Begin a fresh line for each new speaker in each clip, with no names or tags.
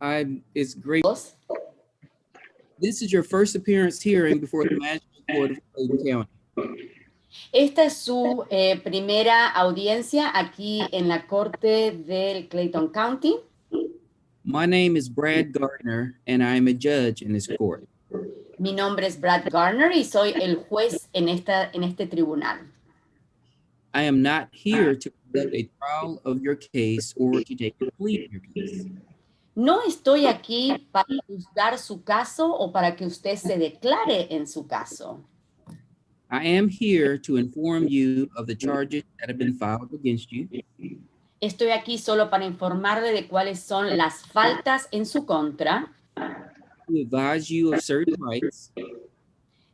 It's great. This is your first appearance hearing before the Magistrate Court of Clayton County.
Esta es su primera audiencia aquí en la corte del Clayton County.
My name is Brad Gardner, and I am a judge in this court.
Mi nombre es Brad Gardner y soy el juez en este tribunal.
I am not here to conduct a trial of your case or to take a plea of your case.
No estoy aquí para juzgar su caso o para que usted se declare en su caso.
I am here to inform you of the charges that have been filed against you.
Estoy aquí solo para informarle de cuáles son las faltas en su contra.
To advise you of certain rights.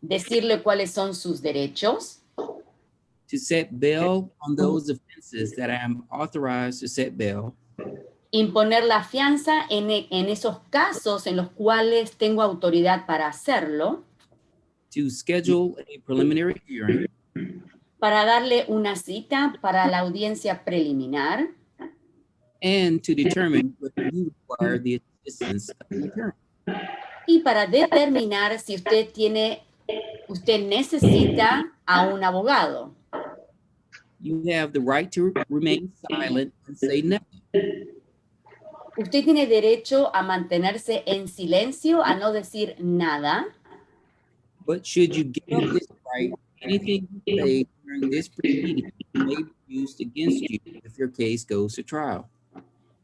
Decirle cuáles son sus derechos.
To set bail on those offenses that I am authorized to set bail.
Imponer la fianza en esos casos en los cuales tengo autoridad para hacerlo.
To schedule a preliminary hearing.
Para darle una cita para la audiencia preliminar.
And to determine whether you require the assistance of an attorney.
Y para determinar si usted necesita a un abogado.
You have the right to remain silent and say nothing.
Usted tiene derecho a mantenerse en silencio, a no decir nada.
But should you give up this right, anything you say during this proceeding may be used against you if your case goes to trial.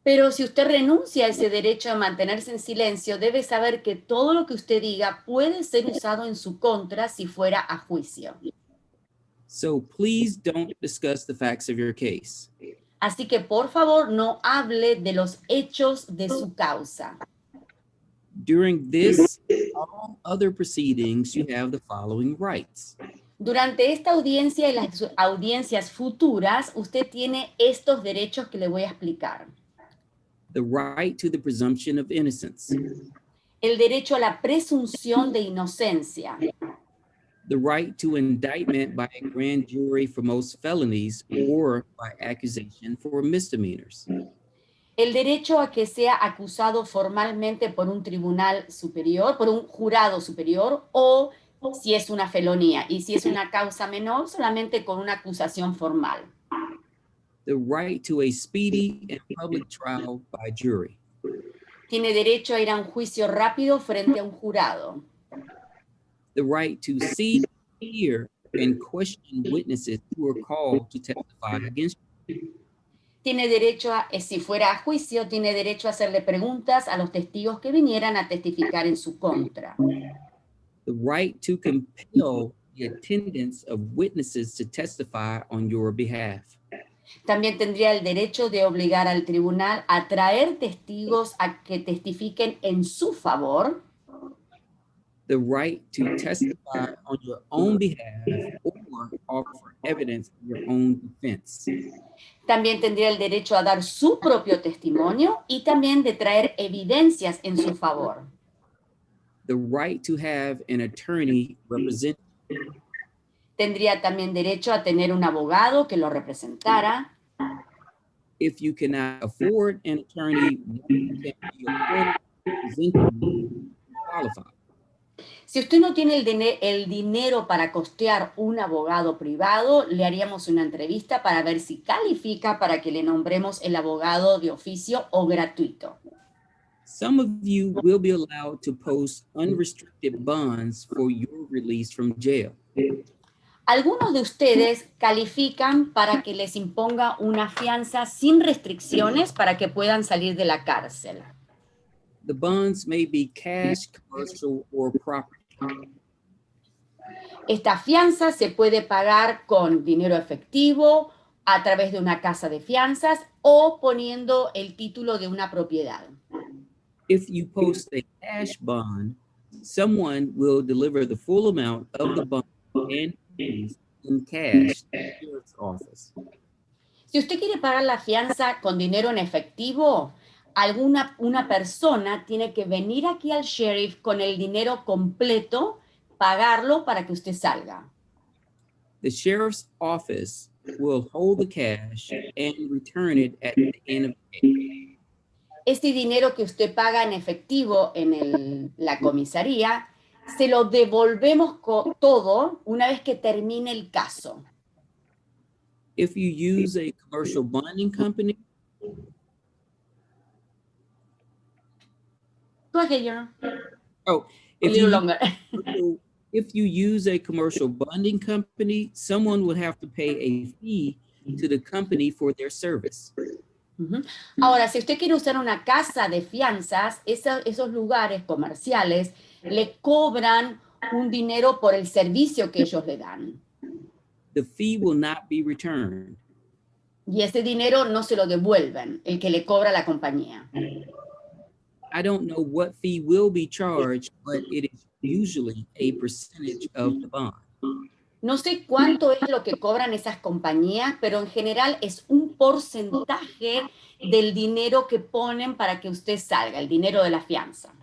Pero si usted renuncia a ese derecho a mantenerse en silencio, debe saber que todo lo que usted diga puede ser usado en su contra si fuera a juicio.
So please don't discuss the facts of your case.
Así que por favor no hable de los hechos de su causa.
During this, all other proceedings, you have the following rights.
Durante esta audiencia y las audiencias futuras, usted tiene estos derechos que le voy a explicar.
The right to the presumption of innocence.
El derecho a la presunción de inocencia.
The right to indictment by a grand jury for most felonies or by accusation for misdemeanors.
El derecho a que sea acusado formalmente por un tribunal superior, por un jurado superior, o si es una felonía, y si es una causa menor, solamente con una acusación formal.
The right to a speedy and public trial by jury.
Tiene derecho a ir a un juicio rápido frente a un jurado.
The right to see, hear, and question witnesses who are called to testify against you.
Tiene derecho a, si fuera a juicio, tiene derecho a hacerle preguntas a los testigos que vinieran a testificar en su contra.
The right to compel the attendance of witnesses to testify on your behalf.
También tendría el derecho de obligar al tribunal a traer testigos a que testifiquen en su favor.
The right to testify on your own behalf or offer evidence in your own defense.
También tendría el derecho a dar su propio testimonio y también de traer evidencias en su favor.
The right to have an attorney represent you.
Tendría también derecho a tener un abogado que lo representara.
If you cannot afford an attorney, one can be appointed to represent you qualified.
Si usted no tiene el dinero para costear un abogado privado, le haríamos una entrevista para ver si califica para que le nombremos el abogado de oficio o gratuito.
Some of you will be allowed to post unrestricted bonds for your release from jail.
Algunos de ustedes califican para que les imponga una fianza sin restricciones para que puedan salir de la cárcel.
The bonds may be cash, commercial, or property.
Esta fianza se puede pagar con dinero efectivo, a través de una casa de fianzas o poniendo el título de una propiedad.
If you post a cash bond, someone will deliver the full amount of the bond and fees in cash to the sheriff's office.
Si usted quiere pagar la fianza con dinero en efectivo, una persona tiene que venir aquí al sheriff con el dinero completo, pagarlo para que usted salga.
The sheriff's office will hold the cash and return it at the end of the day.
Ese dinero que usted paga en efectivo en la comisaría, se lo devolvemos todo una vez que termine el caso.
If you use a commercial bonding company,
Go ahead, Your Honor.
oh,
A
if
little
you
longer.
if you use a commercial bonding company, someone would have to pay a fee to the company for their service.
Ahora, si usted quiere usar una casa de fianzas, esos lugares comerciales le cobran un dinero por el servicio que ellos le dan.
The fee will not be returned.
Y ese dinero no se lo devuelven, el que le cobra la compañía.
I don't know what fee will be charged, but it is usually a percentage of the bond.
No sé cuánto es lo que cobran esas compañías, pero en general es un porcentaje del dinero que ponen para que usted salga, el dinero de la fianza.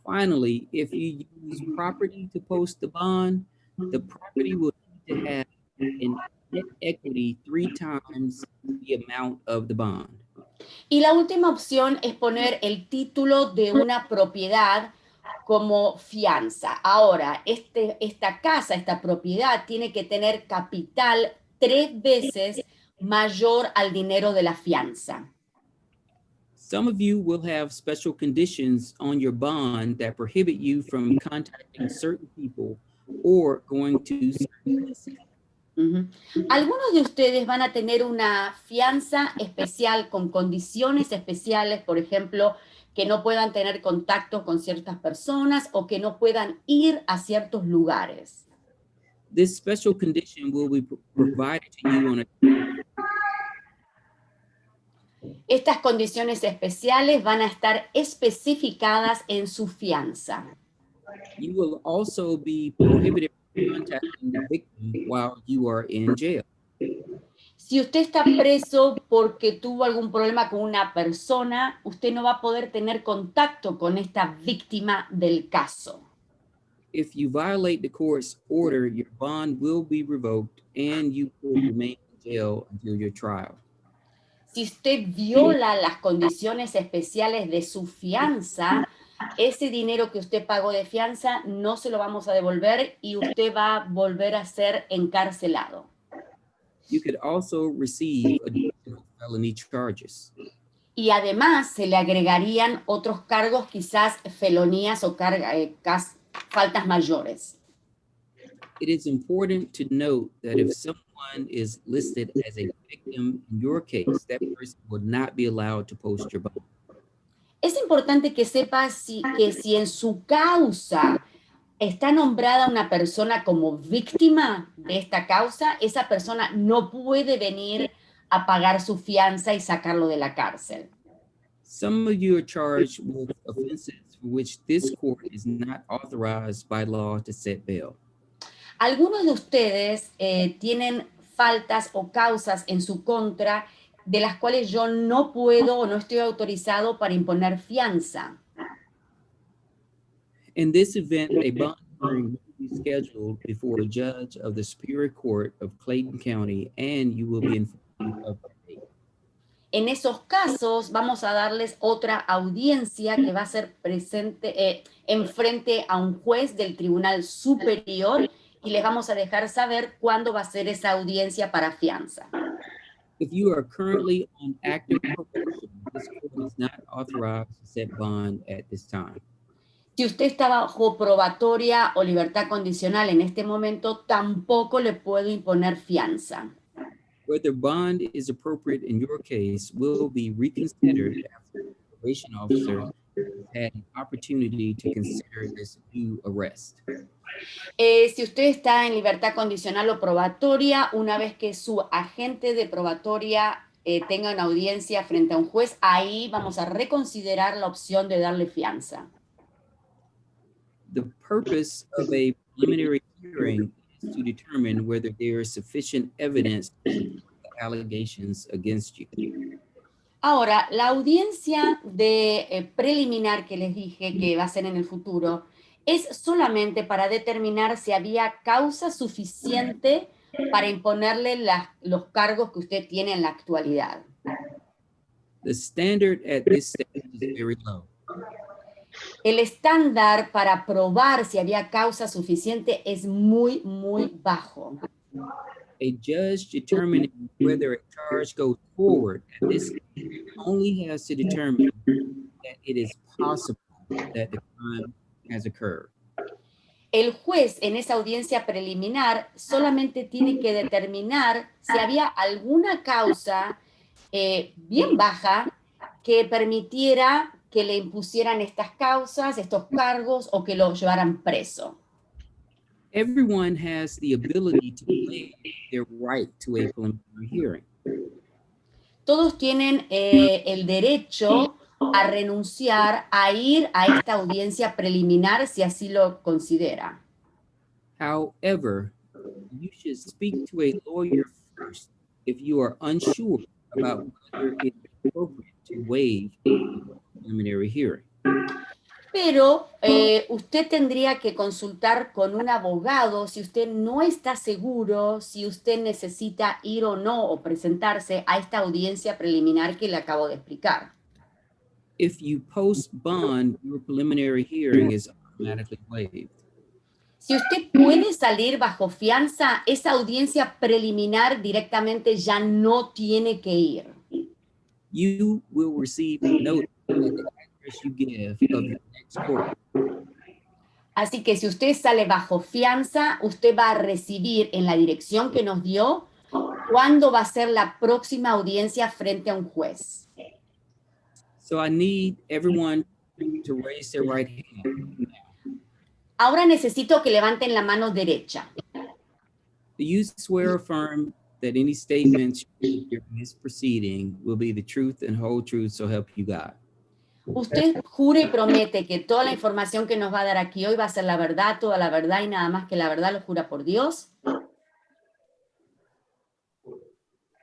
Finally, if you use property to post the bond, the property will need to have an net equity 3 times the amount of the bond.
Y la última opción es poner el título de una propiedad como fianza. Ahora, esta casa, esta propiedad, tiene que tener capital 3 veces mayor al dinero de la fianza.
Some of you will have special conditions on your bond that prohibit you from contacting certain people or going to certain places.
Algunos de ustedes van a tener una fianza especial con condiciones especiales, por ejemplo, que no puedan tener contacto con ciertas personas o que no puedan ir a ciertos lugares.
This special condition will be provided to you on a
Estas condiciones especiales van a estar especificadas en su fianza.
You will also be prohibited from contacting the victim while you are in jail.
Si usted está preso porque tuvo algún problema con una persona, usted no va a poder tener contacto con esta víctima del caso.
If you violate the court's order, your bond will be revoked and you will remain in jail until your trial.
Si usted viola las condiciones especiales de su fianza, ese dinero que usted pagó de fianza no se lo vamos a devolver y usted va a volver a ser encarcelado.
You could also receive additional felony charges.
Y además se le agregarían otros cargos, quizás felonías o faltas mayores.
It is important to note that if someone is listed as a victim in your case, that person would not be allowed to post your bond.
Es importante que sepa que si en su causa está nombrada una persona como víctima de esta causa, esa persona no puede venir a pagar su fianza y sacarlo de la cárcel.
Some of you are charged with offenses for which this court is not authorized by law to set bail.
Algunos de ustedes tienen faltas o causas en su contra de las cuales yo no puedo o no estoy autorizado para imponer fianza.
In this event, a bond hearing will be scheduled before a judge of the Superior Court of Clayton County, and you will be informed of the date.
En esos casos vamos a darles otra audiencia que va a ser presente enfrente a un juez del Tribunal Superior y les vamos a dejar saber cuándo va a ser esa audiencia para fianza.
If you are currently on active probation, this court is not authorized to set bond at this time.
Si usted está bajo probatoria o libertad condicional en este momento, tampoco le puedo imponer fianza.
Whether bond is appropriate in your case will be reconsidered after the probation officer has had an opportunity to consider this new arrest.
Si usted está en libertad condicional o probatoria, una vez que su agente de probatoria tenga una audiencia frente a un juez, ahí vamos a reconsiderar la opción de darle fianza.
The purpose of a preliminary hearing is to determine whether there is sufficient evidence to support the allegations against you.
Ahora, la audiencia de preliminar que les dije que va a ser en el futuro es solamente para determinar si había causa suficiente para imponerle los cargos que usted tiene en la actualidad.
The standard at this stage is very low.
El estándar para probar si había causa suficiente es muy, muy bajo.
A judge determining whether a charge goes forward at this stage only has to determine that it is possible that the crime has occurred.
El juez en esa audiencia preliminar solamente tiene que determinar si había alguna causa bien baja que permitiera que le impusieran estas causas, estos cargos, o que lo llevaran preso.
Everyone has the ability to waive their right to a preliminary hearing.
Todos tienen el derecho a renunciar a ir a esta audiencia preliminar si así lo considera.
However, you should speak to a lawyer first if you are unsure about whether it is appropriate to waive a preliminary hearing.
Pero usted tendría que consultar con un abogado si usted no está seguro si usted necesita ir o no o presentarse a esta audiencia preliminar que le acabo de explicar.
If you post bond, your preliminary hearing is automatically waived.
Si usted puede salir bajo fianza, esa audiencia preliminar directamente ya no tiene que ir.
You will receive notice at the address you give of your next court.
Así que si usted sale bajo fianza, usted va a recibir en la dirección que nos dio cuándo va a ser la próxima audiencia frente a un juez.
So I need everyone to raise their right hand.
Ahora necesito que levanten la mano derecha.
Do you swear or affirm that any statements you make during this proceeding will be the truth and whole truth, so help you God?
Usted jura y promete que toda la información que nos va a dar aquí hoy va a ser la verdad, toda la verdad y nada más que la verdad, lo jura por Dios.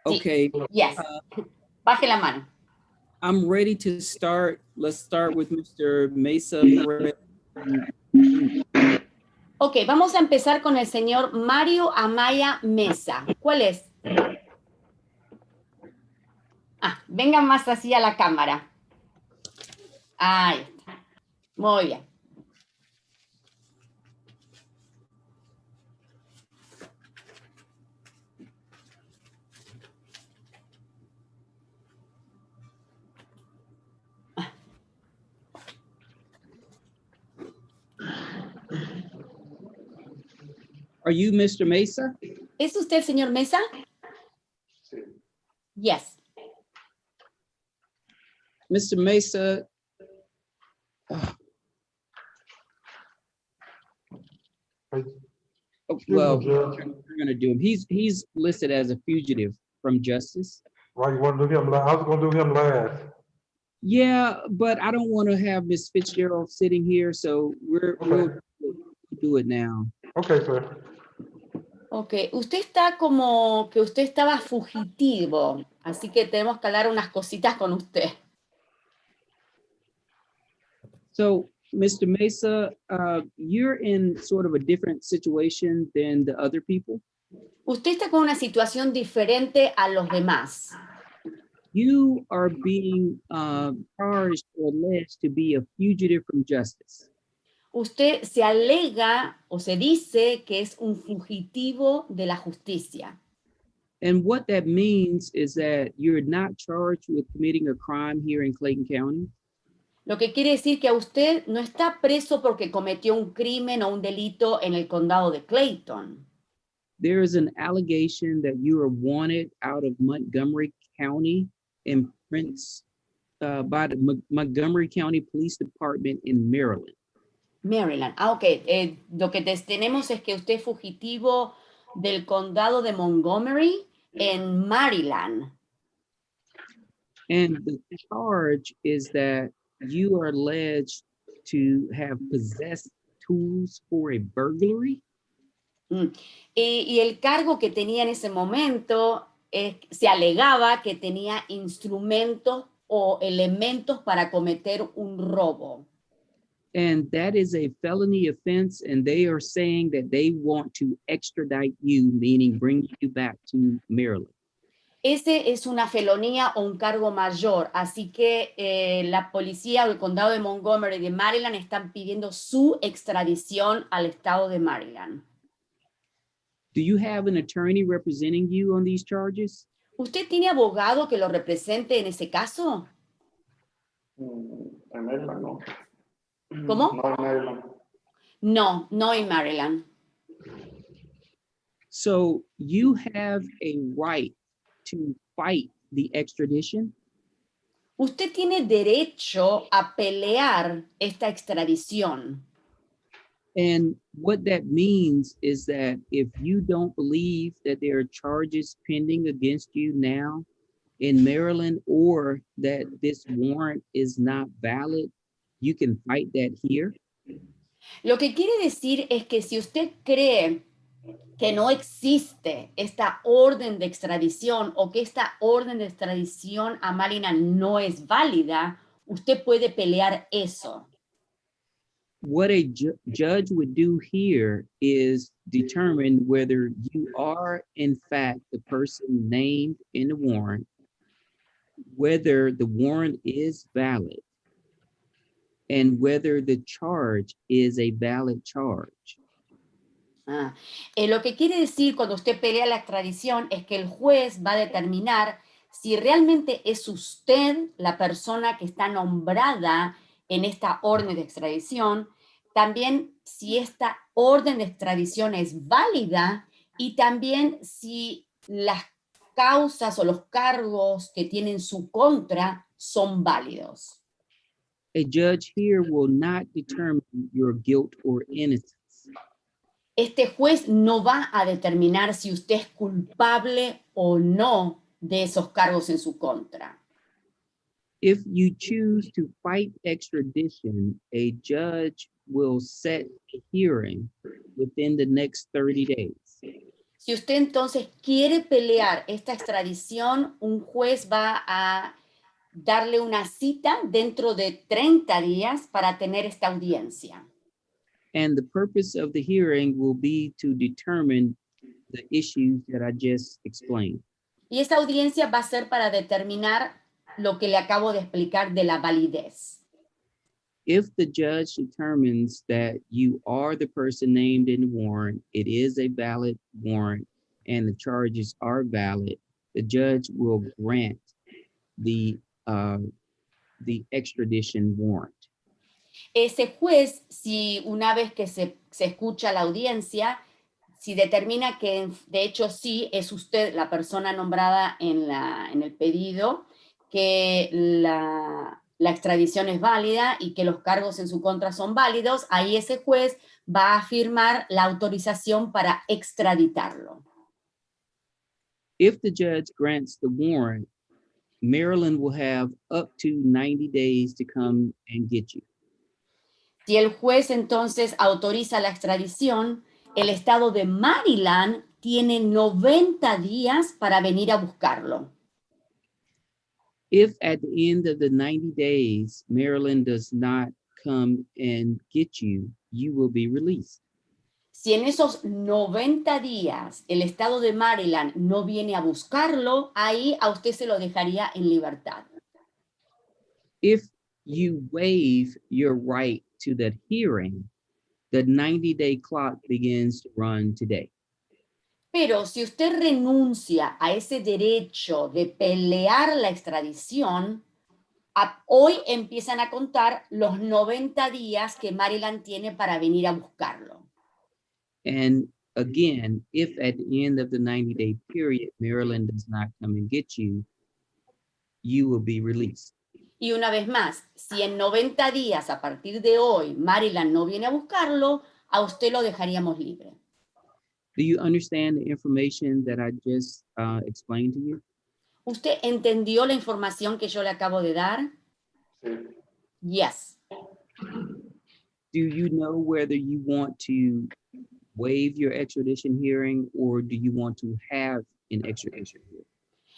Okay.
Yes. Baje la mano.
I'm ready to start. Let's start with Mr. Mesa.
Ok, vamos a empezar con el señor Mario Amaya Mesa. ¿Cuál es? Venga más así a la cámara. Ahí está. Muy bien.
Are you Mr. Mesa?
¿Es usted el señor Mesa?
Sí.
Yes.
Mr. Mesa. Well, we're going to do him. He's listed as a fugitive from justice.
Why you want to do him last? I was going to do him last.
Yeah, but I don't want to have Miss Fitzgerald sitting here, so we'll do it now.
Okay, sir.
Ok, usted está como que usted estaba fugitivo, así que tenemos que hablar unas cositas con usted.
So, Mr. Mesa, you're in sort of a different situation than the other people.
Usted está con una situación diferente a los demás.
You are being charged or alleged to be a fugitive from justice.
Usted se alega o se dice que es un fugitivo de la justicia.
And what that means is that you're not charged with committing a crime here in Clayton County.
Lo que quiere decir que a usted no está preso porque cometió un crimen o un delito en el condado de Clayton.
There is an allegation that you are wanted out of Montgomery County and Prince by the Montgomery County Police Department in Maryland.
Maryland. Ok. Lo que tenemos es que usted es fugitivo del condado de Montgomery en Maryland.
And the charge is that you are alleged to have possessed tools for a burglary.
Y el cargo que tenía en ese momento se alegaba que tenía instrumentos o elementos para cometer un robo.
And that is a felony offense, and they are saying that they want to extradite you, meaning bring you back to Maryland.
Ese es una felonía o un cargo mayor, así que la policía o el condado de Montgomery de Maryland están pidiendo su extradición al estado de Maryland.
Do you have an attorney representing you on these charges?
¿Usted tiene abogado que lo represente en ese caso?
En Maryland, no.
¿Cómo?
No en Maryland.
No, no en Maryland.
So you have a right to fight the extradition?
Usted tiene derecho a pelear esta extradición.
And what that means is that if you don't believe that there are charges pending against you now in Maryland, or that this warrant is not valid, you can fight that here.
Lo que quiere decir es que si usted cree que no existe esta orden de extradición o que esta orden de extradición a Maryland no es válida, usted puede pelear eso.
What a judge would do here is determine whether you are in fact the person named in the warrant, whether the warrant is valid, and whether the charge is a valid charge.
Lo que quiere decir cuando usted pelea la extradición es que el juez va a determinar si realmente es usted la persona que está nombrada en esta orden de extradición, también si esta orden de extradición es válida y también si las causas o los cargos que tienen su contra son válidos.
A judge here will not determine your guilt or innocence.
Este juez no va a determinar si usted es culpable o no de esos cargos en su contra.
If you choose to fight extradition, a judge will set a hearing within the next 30 days.
Si usted entonces quiere pelear esta extradición, un juez va a darle una cita dentro de 30 días para tener esta audiencia.
And the purpose of the hearing will be to determine the issues that I just explained.
Y esa audiencia va a ser para determinar lo que le acabo de explicar de la validez.
If the judge determines that you are the person named in the warrant, it is a valid warrant, and the charges are valid, the judge will grant the extradition warrant.
Ese juez, si una vez que se escucha la audiencia, si determina que de hecho sí es usted la persona nombrada en el pedido, que la extradición es válida y que los cargos en su contra son válidos, ahí ese juez va a firmar la autorización para extraditarlo.
If the judge grants the warrant, Maryland will have up to 90 days to come and get you.
Si el juez entonces autoriza la extradición, el estado de Maryland tiene 90 días para venir a buscarlo.
If at the end of the 90 days, Maryland does not come and get you, you will be released.
Si en esos 90 días el estado de Maryland no viene a buscarlo, ahí a usted se lo dejaría en libertad.
If you waive your right to that hearing, the 90-day clock begins to run today.
Pero si usted renuncia a ese derecho de pelear la extradición, hoy empiezan a contar los 90 días que Maryland tiene para venir a buscarlo.
And again, if at the end of the 90-day period, Maryland does not come and get you, you will be released.
Y una vez más, si en 90 días a partir de hoy Maryland no viene a buscarlo, a usted lo dejaríamos libre.
Do you understand the information that I just explained to you?
¿Usted entendió la información que yo le acabo de dar?
Sí.
Yes.
Do you know whether you want to waive your extradition hearing or do you want to have an extradition hearing?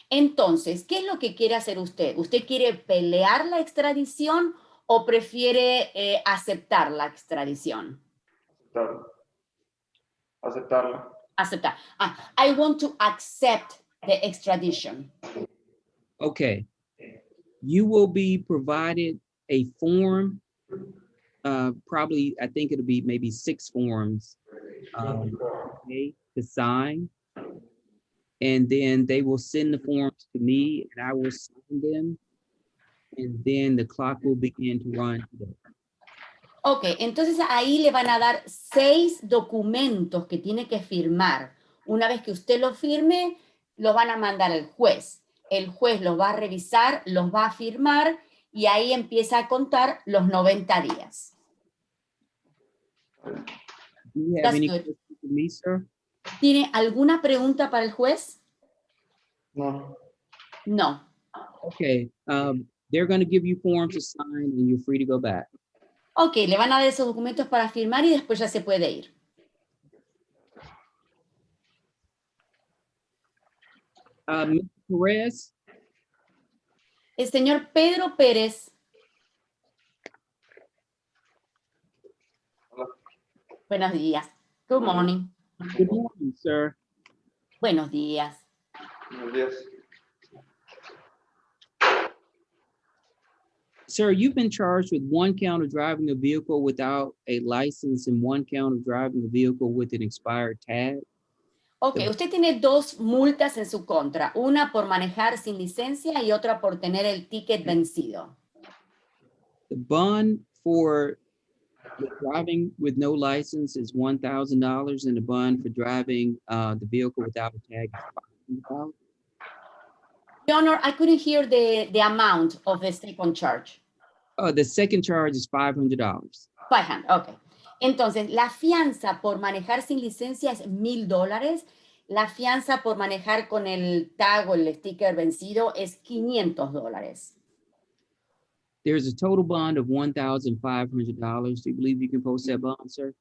Entonces, ¿qué es lo que quiere hacer usted? ¿Usted quiere pelear la extradición o prefiere aceptar la extradición?
Aceptarla. Aceptarla.
Aceptar. I want to accept the extradition.
Okay. You will be provided a form, probably, I think it'll be maybe 6 forms to sign. And then they will send the forms to me and I will sign them. And then the clock will begin to run today.
Ok, entonces ahí le van a dar 6 documentos que tiene que firmar. Una vez que usted lo firme, los van a mandar al juez. El juez los va a revisar, los va a firmar y ahí empieza a contar los 90 días.
Do you have
That's
any
good.
questions for me, sir?
¿Tiene alguna pregunta para el juez?
No.
No.
Okay, they're going to give you forms to sign and you're free to go back.
Ok, le van a dar esos documentos para firmar y después ya se puede ir.
Mr. Perez,
El señor Pedro Pérez.
Hola.
Buenos días. Good morning.
good morning, sir.
Buenos días.
Buenos días.
Sir, you've been charged with 1 count of driving a vehicle without a license and 1 count of driving a vehicle with an expired tag.
Ok, usted tiene 2 multas en su contra. Una por manejar sin licencia y otra por tener el ticket vencido.
The bond for driving with no license is $1,000 and the bond for driving the vehicle without a tag is $500.
Your Honor, I couldn't hear the amount of the second charge.
The second charge is $500.
500, ok. Entonces, la fianza por manejar sin licencia es $1,000. La fianza por manejar con el tag o el sticker vencido es $500.
There's a total bond of $1,500. Do you believe you can post that bond, sir?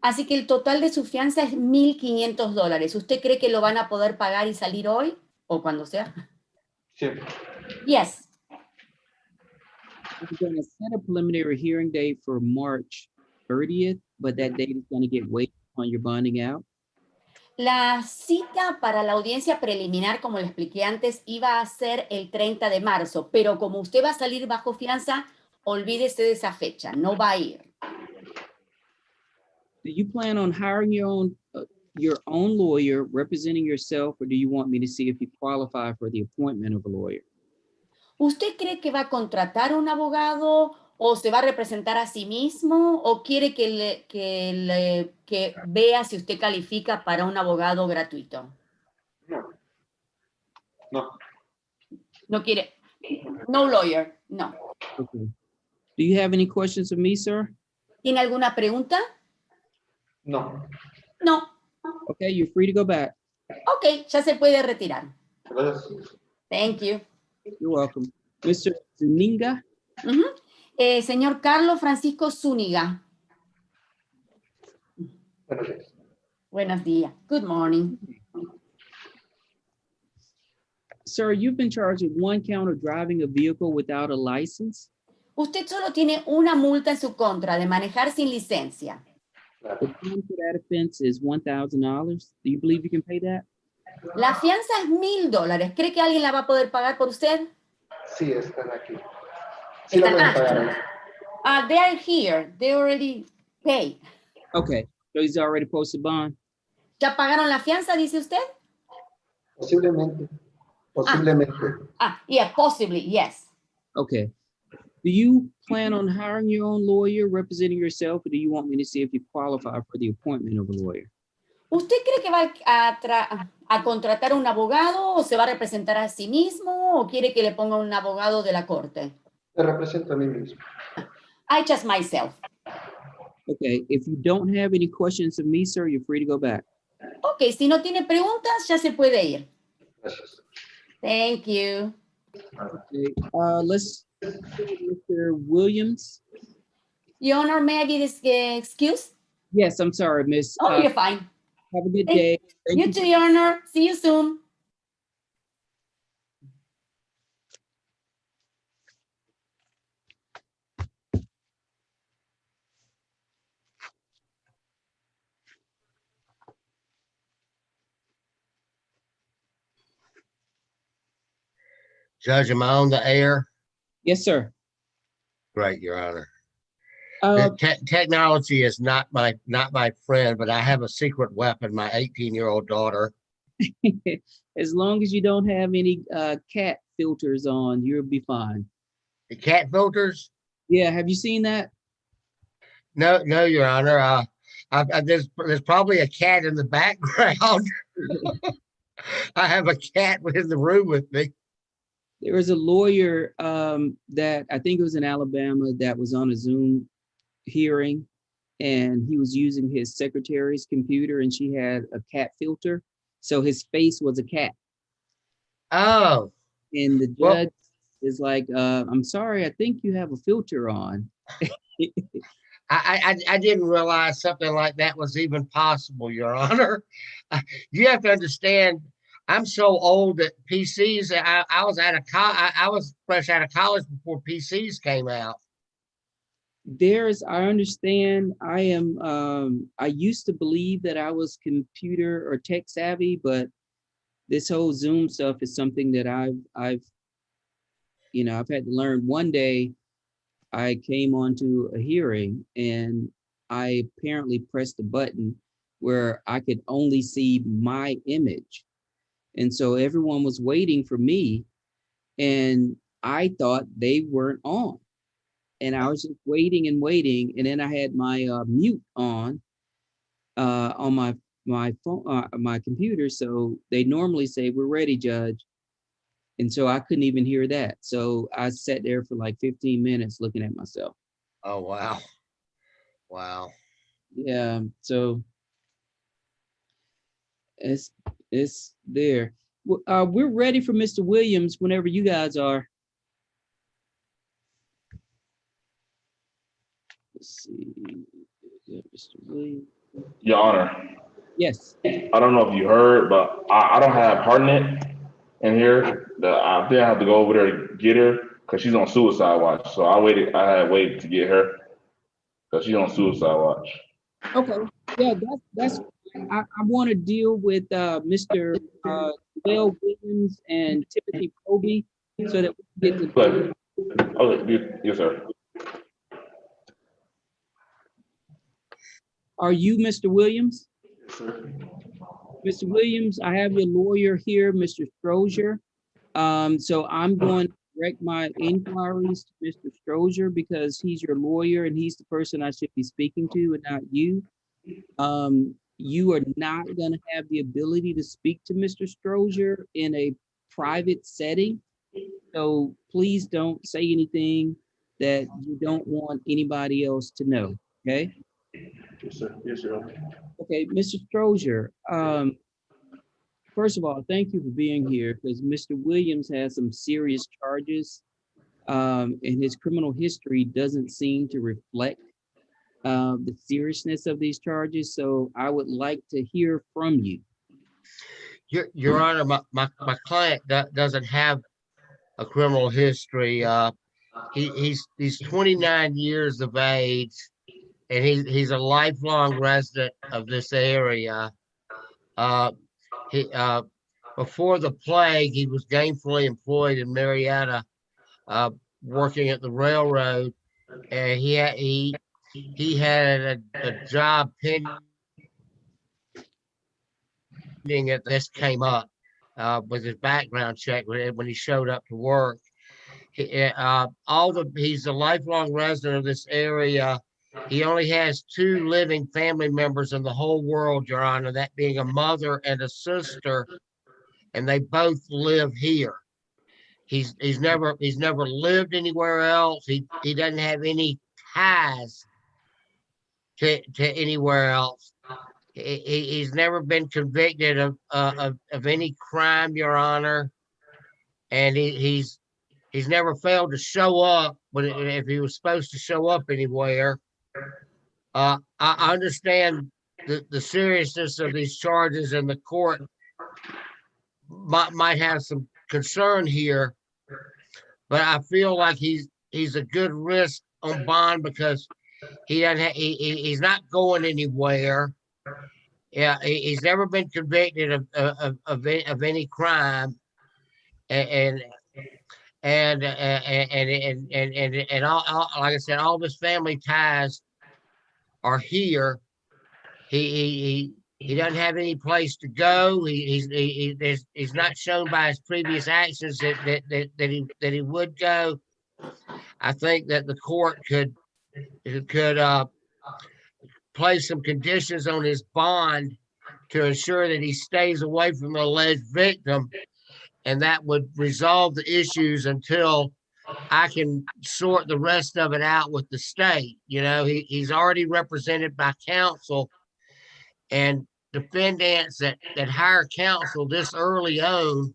Así que el total de su fianza es $1,500. ¿Usted cree que lo van a poder pagar y salir hoy o cuando sea?
Sí.
Yes.
We're going to set a preliminary hearing date for March 30th, but that date is going to get waived on your bonding out.
La cita para la audiencia preliminar, como le expliqué antes, iba a ser el 30 de marzo, pero como usted va a salir bajo fianza, olvídese de esa fecha, no va a ir.
Do you plan on hiring your own lawyer representing yourself, or do you want me to see if you qualify for the appointment of a lawyer?
¿Usted cree que va a contratar a un abogado o se va a representar a sí mismo o quiere que vea si usted califica para un abogado gratuito?
No. No.
No quiere. No lawyer, no.
Okay. Do you have any questions of me, sir?
¿Tiene alguna pregunta?
No.
No.
Okay, you're free to go back.
Ok, ya se puede retirar.
Gracias.
Thank you.
You're welcome. Mr. Zuninga?
Ujú. Señor Carlos Francisco Zúñiga.
Buenos días.
Buenos días. Good morning.
Sir, you've been charged with 1 count of driving a vehicle without a license.
Usted solo tiene una multa en su contra de manejar sin licencia.
The bond for that offense is $1,000. Do you believe you can pay that?
La fianza es $1,000. ¿Cree que alguien la va a poder pagar por usted?
Sí, están aquí. Sí lo pueden pagar.
They are here. They already paid.
Okay, so he's already posted bond.
¿Ya pagaron la fianza, dice usted?
Posiblemente. Posiblemente.
Yeah, possibly, yes.
Okay. Do you plan on hiring your own lawyer representing yourself, or do you want me to see if you qualify for the appointment of a lawyer?
¿Usted cree que va a contratar a un abogado o se va a representar a sí mismo o quiere que le ponga un abogado de la corte?
Me represento a mí mismo.
I just myself.
Okay, if you don't have any questions of me, sir, you're free to go back.
Ok, si no tiene preguntas, ya se puede ir.
Gracias.
Thank you.
Okay, let's Mr. Williams.
Your Honor, may I be excused?
Yes, I'm sorry, Miss.
Oh, you're fine.
Have a good
Thank
day. Thank
You too, Your Honor. See you soon.
Judge, am I on the air?
Yes, sir.
Great, Your Honor.
Uh,
Technology is not my friend, but I have a secret weapon, my 18-year-old daughter.
as long as you don't have any cat filters on, you'll be fine.
The cat filters?
Yeah, have you seen that?
No, Your Honor. There's probably a cat in the background. I have a cat in the room with me.
There was a lawyer that I think it was in Alabama that was on a Zoom hearing, and he was using his secretary's computer, and she had a cat filter, so his face was a cat.
Oh.
And the judge is like, I'm sorry, I think you have a filter on.
I didn't realize something like that was even possible, Your Honor. You have to understand, I'm so old that PCs, I was fresh out of college before PCs came out.
I understand, I used to believe that I was computer or tech savvy, but this whole Zoom stuff is something that I've had to learn. One day I came onto a hearing and I apparently pressed a button where I could only see my image. And so everyone was waiting for me, and I thought they weren't on. And I was just waiting and waiting. And then I had my mute on my phone, my computer. So they normally say, "We're ready, Judge." And so I couldn't even hear that. So I sat there for like 15 minutes looking at myself.
Oh, wow. Wow.
Yeah. So it's there. We're ready for Mr. Williams whenever you guys are. Let's see. Mr. Williams.
Your Honor,
Yes.
I don't know if you heard, but I don't have Hartnett in here. I think I have to go over there to get her because she's on suicide watch. So I had waited to get her because she's on suicide watch.
Okay. Yeah, that's I want to deal with Mr. Dale Williams and Timothy Proby so that we can get to.
Okay, yes, sir.
Are you Mr. Williams? Mr. Williams, I have your lawyer here, Mr. Strozier. So I'm going to direct my inquiries to Mr. Strozier because he's your lawyer and he's the person I should be speaking to and not you. You are not going to have the ability to speak to Mr. Strozier in a private setting. So please don't say anything that you don't want anybody else to know, okay?
Yes, sir. Yes, sir.
Okay, Mr. Strozier, first of all, thank you for being here because Mr. Williams has some serious charges and his criminal history doesn't seem to reflect the seriousness of these charges. So I would like to hear from you.
Your Honor, my client doesn't have a criminal history. He's 29 years of age, and he's a lifelong resident of this area. Before the plague, he was gainfully employed in Marietta, working at the railroad, and he had a job pending. At this came up with his background check when he showed up to work. He's a lifelong resident of this area. He only has 2 living family members in the whole world, Your Honor, that being a mother and a sister, and they both live here. He's never lived anywhere else. He doesn't have any ties to anywhere else. He's never been convicted of any crime, Your Honor, and he's never failed to show up if he was supposed to show up anywhere. I understand the seriousness of these charges, and the court might have some concern here, but I feel like he's a good risk on bond because he's not going anywhere. Yeah, he's never been convicted of any crime, and and all, like I said, all of his family ties are here. He doesn't have any place to go. He's not shown by his previous actions that he would go. I think that the court could place some conditions on his bond to ensure that he stays away from the alleged victim, and that would resolve the issues until I can sort the rest of it out with the state. You know, he's already represented by counsel, and defendants that hire counsel this early on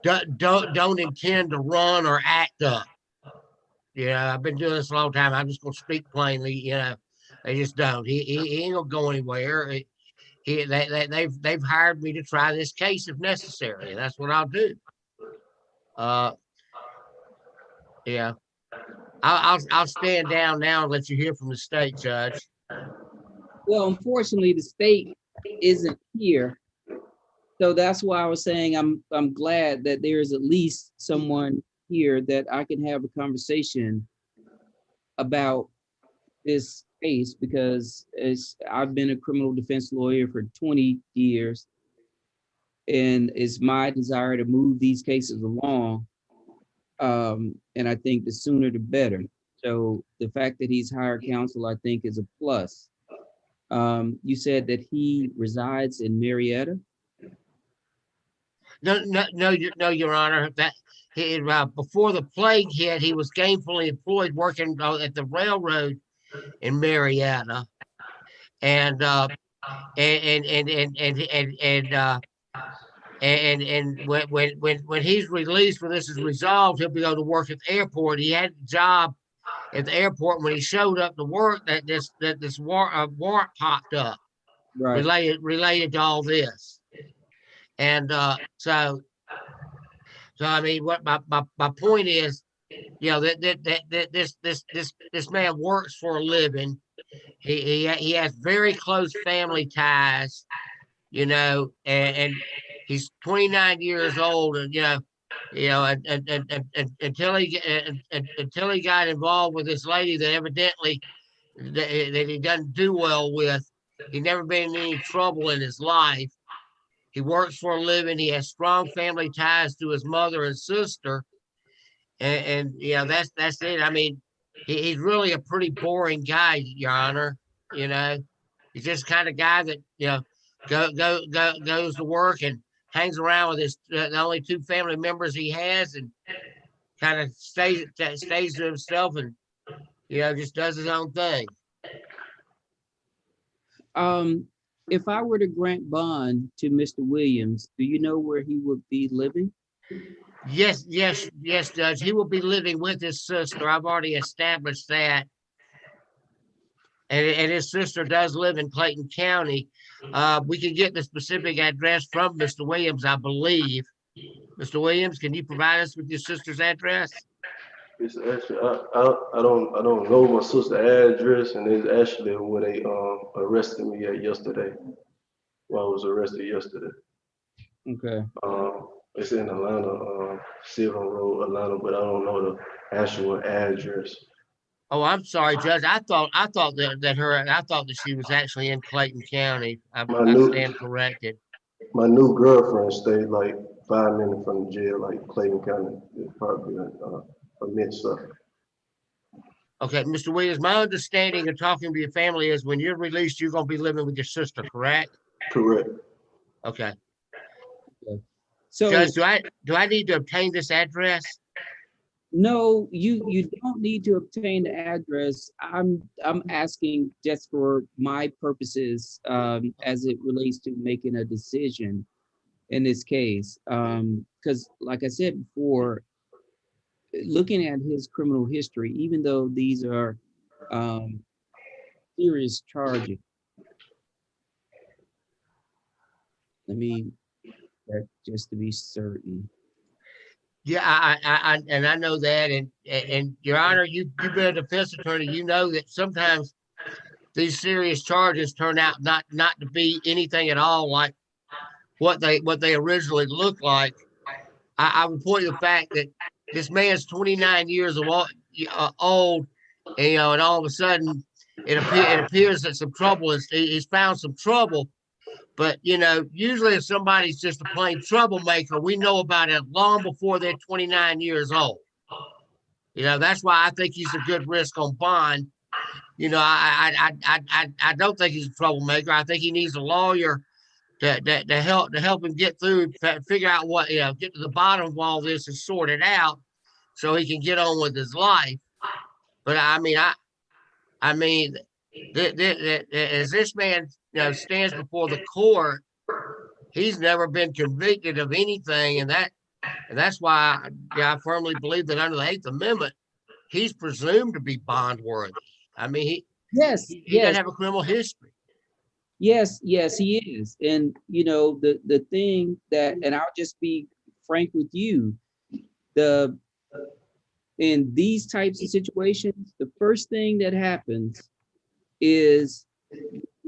don't intend to run or act up. You know, I've been doing this a long time. I'm just gonna speak plainly. You know, they just don't. He ain't gonna go anywhere. They've hired me to try this case if necessary, and that's what I'll do. Yeah, I'll stand down now and let you hear from the state, Judge.
Well, unfortunately, the state isn't here, so that's why I was saying I'm glad that there is at least someone here that I can have a conversation about this case, because I've been a criminal defense lawyer for 20 years, and it's my desire to move these cases along. And I think the sooner the better. So the fact that he's hired counsel, I think, is a plus. You said that he resides in Marietta?
No, Your Honor. That he before the plague hit, he was gainfully employed working at the railroad in Marietta, and when he's released, when this is resolved, he'll be able to work at the airport. He had a job at the airport. When he showed up to work, that this warrant popped up,
Right.
related to all this, and so I mean, what my point is, you know, that this man works for a living. He has very close family ties, you know, and he's 29 years old, and until he got involved with this lady that evidently that he doesn't do well with, he never been in any trouble in his life. He works for a living. He has strong family ties to his mother and sister, and you know, that's it. I mean, he's really a pretty boring guy, Your Honor. You know, he's just kind of guy that, you know, goes to work and hangs around with his the only two family members he has, and kind of stays to himself, and, you know, just does his own thing.
If I were to grant bond to Mr. Williams, do you know where he would be living?
Yes, Judge. He will be living with his sister. I've already established that. And his sister does live in Clayton County. We can get the specific address from Mr. Williams, I believe. Mr. Williams, can you provide us with your sister's address?
It's actually, I don't know my sister's address, and it's actually where they arrested me at yesterday. Well, I was arrested yesterday.
Okay.
It's in Atlanta, Sylvan Road, Atlanta, but I don't know the actual address.
Oh, I'm sorry, Judge. I thought that she was actually in Clayton County. I stand corrected.
My new girlfriend stayed like 5 minutes from the jail, like Clayton County. It's probably a mix-up.
Okay, Mr. Williams, my understanding of talking to your family is when you're released, you're going to be living with your sister, correct?
Correct.
Okay.
So,
Judge, do I need to obtain this address?
no, you don't need to obtain the address. I'm asking just for my purposes, as it relates to making a decision in this case. Because like I said before, looking at his criminal history, even though these are serious charges, let me check just to be certain.
Yeah, I know that, and Your Honor, you've been a defense attorney. You know that sometimes these serious charges turn out not to be anything at all like what they originally look like. I would point to the fact that this man's 29 years old, and, you know, and all of a sudden it appears that some trouble he's found some trouble. But, you know, usually if somebody's just a plain troublemaker, we know about it long before they're 29 years old. You know, that's why I think he's a good risk on bond. You know, I don't think he's a troublemaker. I think he needs a lawyer to help him get through, figure out what, you know, get to the bottom of all this and sort it out so he can get on with his life. But I mean, as this man, you know, stands before the court, he's never been convicted of anything, and that's why I firmly believe that under the 8th Amendment, he's presumed to be bond worthy. I mean, he doesn't have a criminal history.
Yes, he is. And you know, the thing that, and I'll just be frank with you, in these types of situations, the first thing that happens is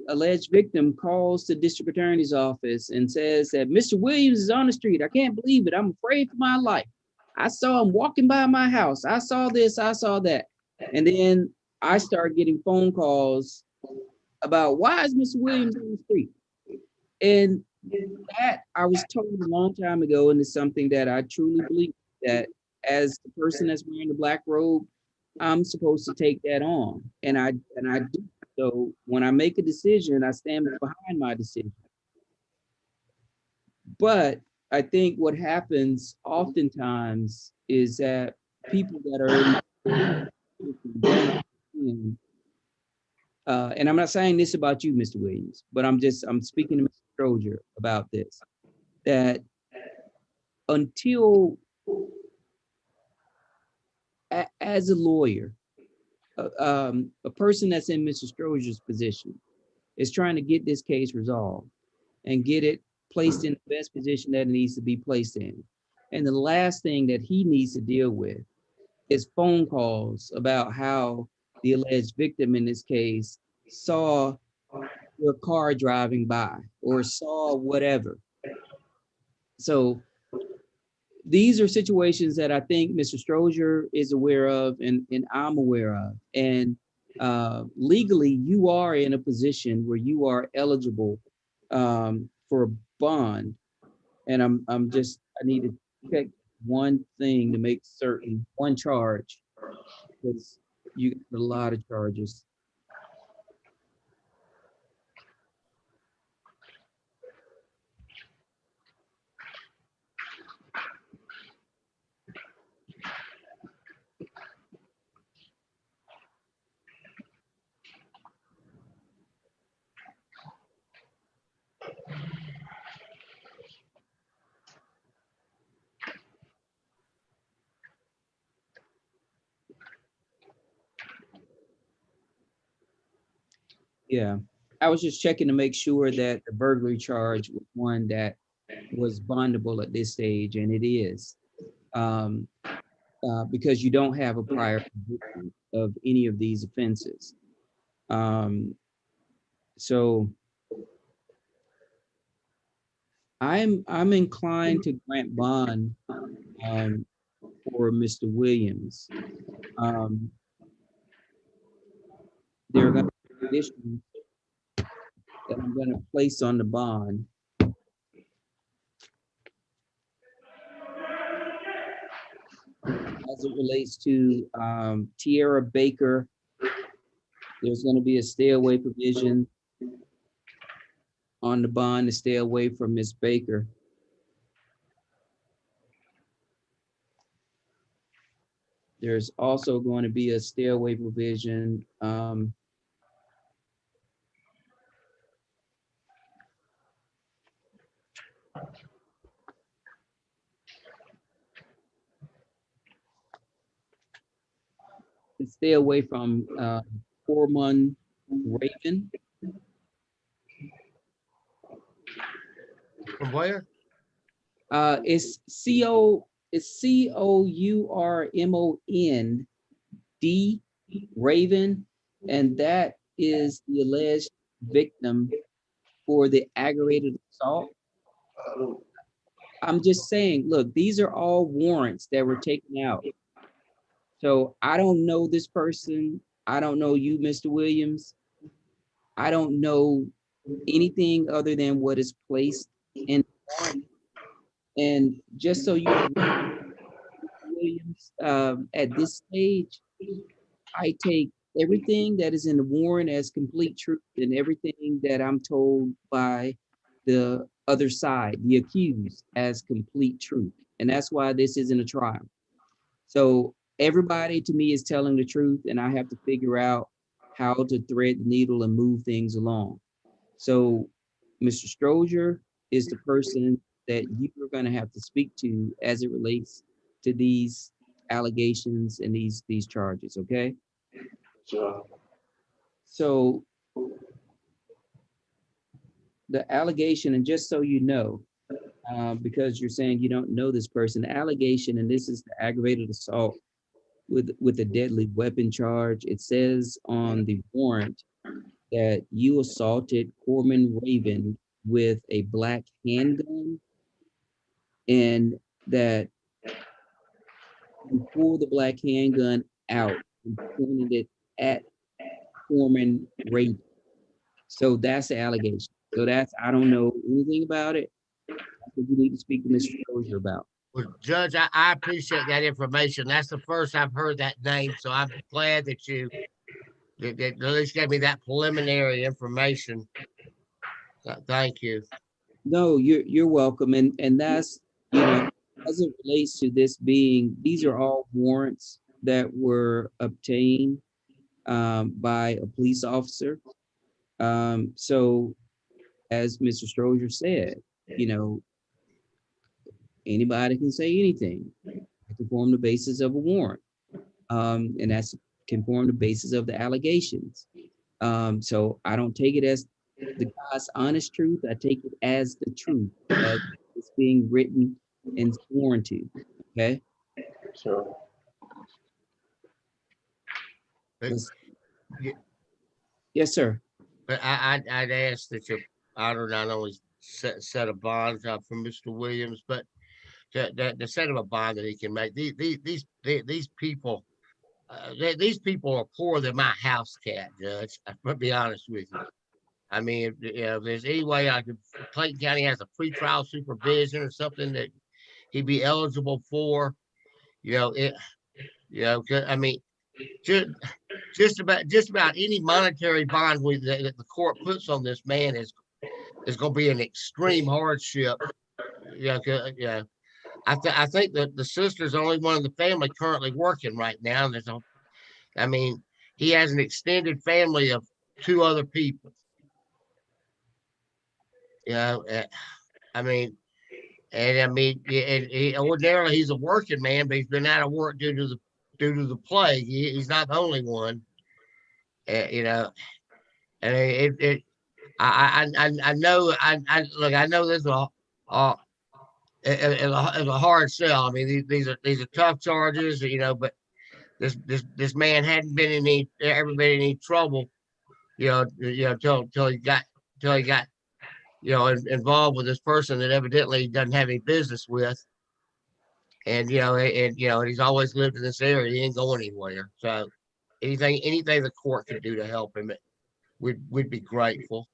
alleged victim calls the district attorney's office and says that Mr. Williams is on the street. I can't believe it. I'm afraid for my life. I saw him walking by my house. I saw this, I saw that. And then I start getting phone calls about why is Mr. Williams on the street? And that I was told a long time ago, and it's something that I truly believe, that as the person that's wearing the black robe, I'm supposed to take that on. And I do. So when I make a decision, I stand behind my decision. But I think what happens oftentimes is that people that are in, and I'm not saying this about you, Mr. Williams, but I'm speaking to Mr. Stroger about this, that until, as a lawyer, a person that's in Mr. Stroger's position is trying to get this case resolved and get it placed in the best position that it needs to be placed in. And the last thing that he needs to deal with is phone calls about how the alleged victim in this case saw your car driving by or saw whatever. So these are situations that I think Mr. Stroger is aware of and I'm aware of. And legally, you are in a position where you are eligible for a bond. And I need to check one thing to make certain, one charge, because you got a lot of charges. Yeah, I was just checking to make sure that the burglary charge was one that was bondable at this stage, and it is, because you don't have a prior conviction of any of these offenses. So I'm inclined to grant bond for Mr. Williams. There are going to be conditions that I'm going to place on the bond. As it relates to Tierra Baker, there's going to be a stay away provision on the bond to stay away from Miss Baker. There's also going to be a stay away provision to stay away from Foreman Raven.
From where?
It's COURMOND Raven, and that is the alleged victim for the aggravated assault. I'm just saying, look, these are all warrants that were taken out. So I don't know this person. I don't know you, Mr. Williams. I don't know anything other than what is placed in the warrant. And just so you know, Williams, at this stage, I take everything that is in the warrant as complete truth and everything that I'm told by the other side, the accused, as complete truth. And that's why this isn't a trial. So everybody to me is telling the truth, and I have to figure out how to thread the needle and move things along. So Mr. Strozier is the person that you are going to have to speak to as it relates to these allegations and these charges, okay?
Sure.
So the allegation, and just so you know, because you're saying you don't know this person, the allegation, and this is the aggravated assault with a deadly weapon charge. It says on the warrant that you assaulted Corman Raven with a black handgun, and that you pulled the black handgun out and pointed it at Corman Raven. So that's the allegation. So that's, I don't know anything about it. I think you need to speak to Mr. Strozier about.
Well, Judge, I appreciate that information. That's the first I've heard that name, so I'm glad that you that at least gave me that preliminary information. Thank you.
No, you're welcome. And that's, you know, as it relates to this being, these are all warrants that were obtained by a police officer. So as Mr. Strozier said, you know, anybody can say anything. It can form the basis of a warrant. And that's can form the basis of the allegations. So I don't take it as the God's honest truth. I take it as the truth, as it's being written and sworn to. Okay.
Sure.
But,
Yes, sir.
but I'd ask that you honor not only set a bond for Mr. Williams, but to set him a bond that he can make. These people. These people are poorer than my house cat, Judge. I'm gonna be honest with you. I mean, if there's any way I could, Clayton County has a pretrial supervision or something that he'd be eligible for, I mean, just just about any monetary bond that the court puts on this man is going to be an extreme hardship. Yeah. I think that the sister's the only one in the family currently working right now. And I mean, he has an extended family of 2 other people. I mean, ordinarily he's a working man, but he's been out of work due to the plague. He's not the only one. And I know. Look. I know this is a hard sell. I mean, these are tough charges, but this man hadn't ever been in any trouble, till he got involved with this person that evidently he doesn't have any business with, and he's always lived in this area. He ain't going anywhere. So anything the court could do to help him, we'd be grateful.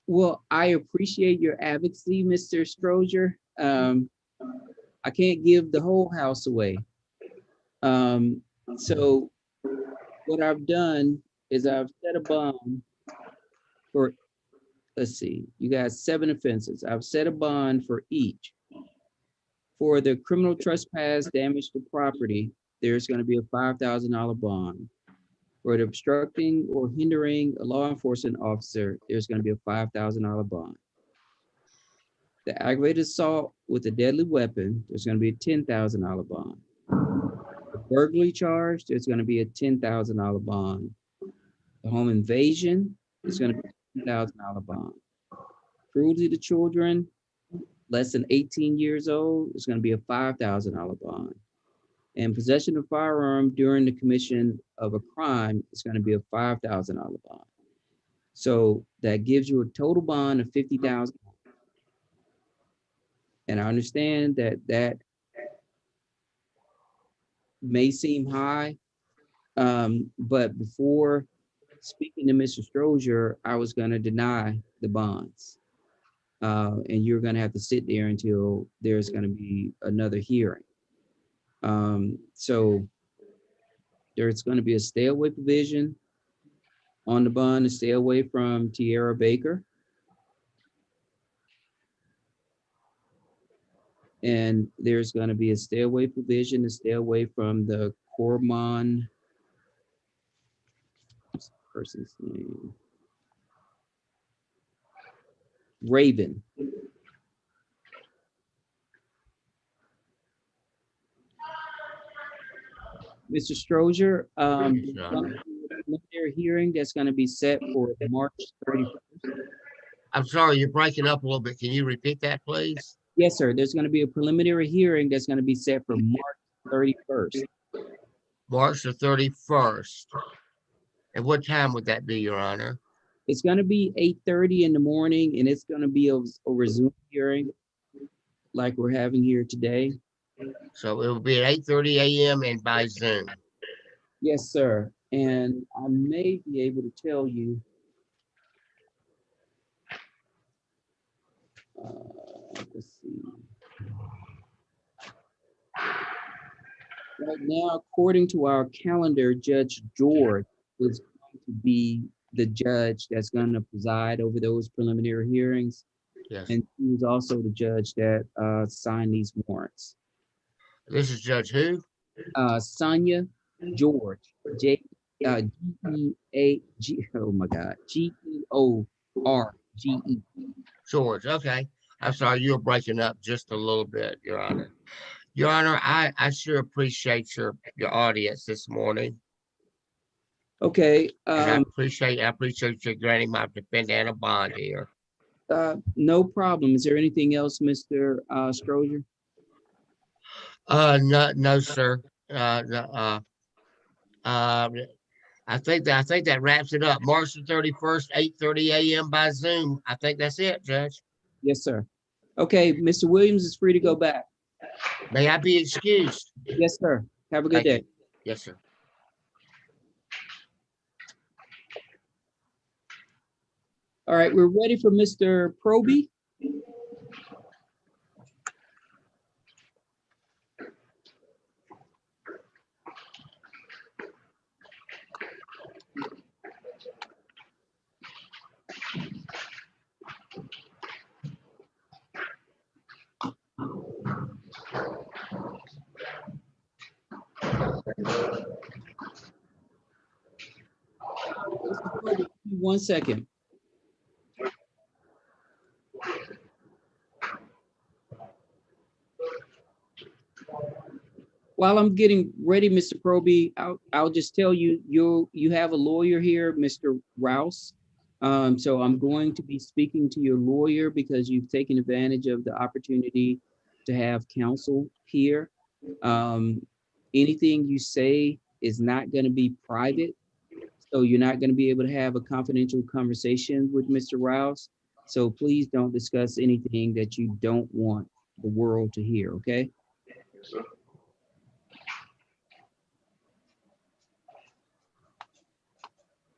Well, I appreciate your advocacy, Mr. Strozier. I can't give the whole house away. So what I've done is I've set a bond for, let's see, you got 7 offenses. I've set a bond for each. For the criminal trespass, damage to property, there's going to be a $5,000 bond. For the obstructing or hindering a law enforcement officer, there's going to be a $5,000 bond. The aggravated assault with a deadly weapon, there's going to be a $10,000 bond. The burglary charge, there's going to be a $10,000 bond. The home invasion is going to be a $10,000 bond. Cruelty to children less than 18 years old is going to be a $5,000 bond. And possession of firearm during the commission of a crime is going to be a $5,000 bond. So that gives you a total bond of $50,000. And I understand that that may seem high, but before speaking to Mr. Strozier, I was going to deny the bonds. And you're going to have to sit there until there's going to be another hearing. So there's going to be a stay away provision on the bond to stay away from Tierra Baker. And there's going to be a stay away provision to stay away from the Cormon, person's name, Raven. Mr. Strozier, preliminary hearing that's going to be set for March 31st.
I'm sorry, you're breaking up a little bit. Can you repeat that, please?
Yes, sir. There's going to be a preliminary hearing that's going to be set for March 31st.
March the 31st. And what time would that be, Your Honor?
It's going to be 8:30 in the morning, and it's going to be a Zoom hearing like we're having here today.
So it will be at 8:30 a.m. and by Zoom.
Yes, sir. And I may be able to tell you. Let's see. Right now, according to our calendar, Judge George is going to be the judge that's going to preside over those preliminary hearings.
Yes.
And he was also the judge that signed these warrants.
This is Judge who?
Sonia George, G-E-A-G, oh my God, G-E-O-R-G-E.
George, okay. I'm sorry, you were breaking up just a little bit, Your Honor. Your Honor, I sure appreciate your audience this morning.
Okay.
And I appreciate you granting my defendant a bond here.
No problem. Is there anything else, Mr. Strozier?
No, sir. I think that wraps it up. March the 31st, 8:30 a.m. by Zoom. I think that's it, Judge.
Yes, sir. Okay, Mr. Williams is free to go back.
May I be excused?
Yes, sir. Have a good day.
Yes, sir.
All right, we're ready for Mr. Proby. One second. While I'm getting ready, Mr. Proby, I'll just tell you, you have a lawyer here, Mr. Rouse. So I'm going to be speaking to your lawyer because you've taken advantage of the opportunity to have counsel here. Anything you say is not going to be private. So you're not going to be able to have a confidential conversation with Mr. Rouse. So please don't discuss anything that you don't want the world to hear, okay?
Yes, sir.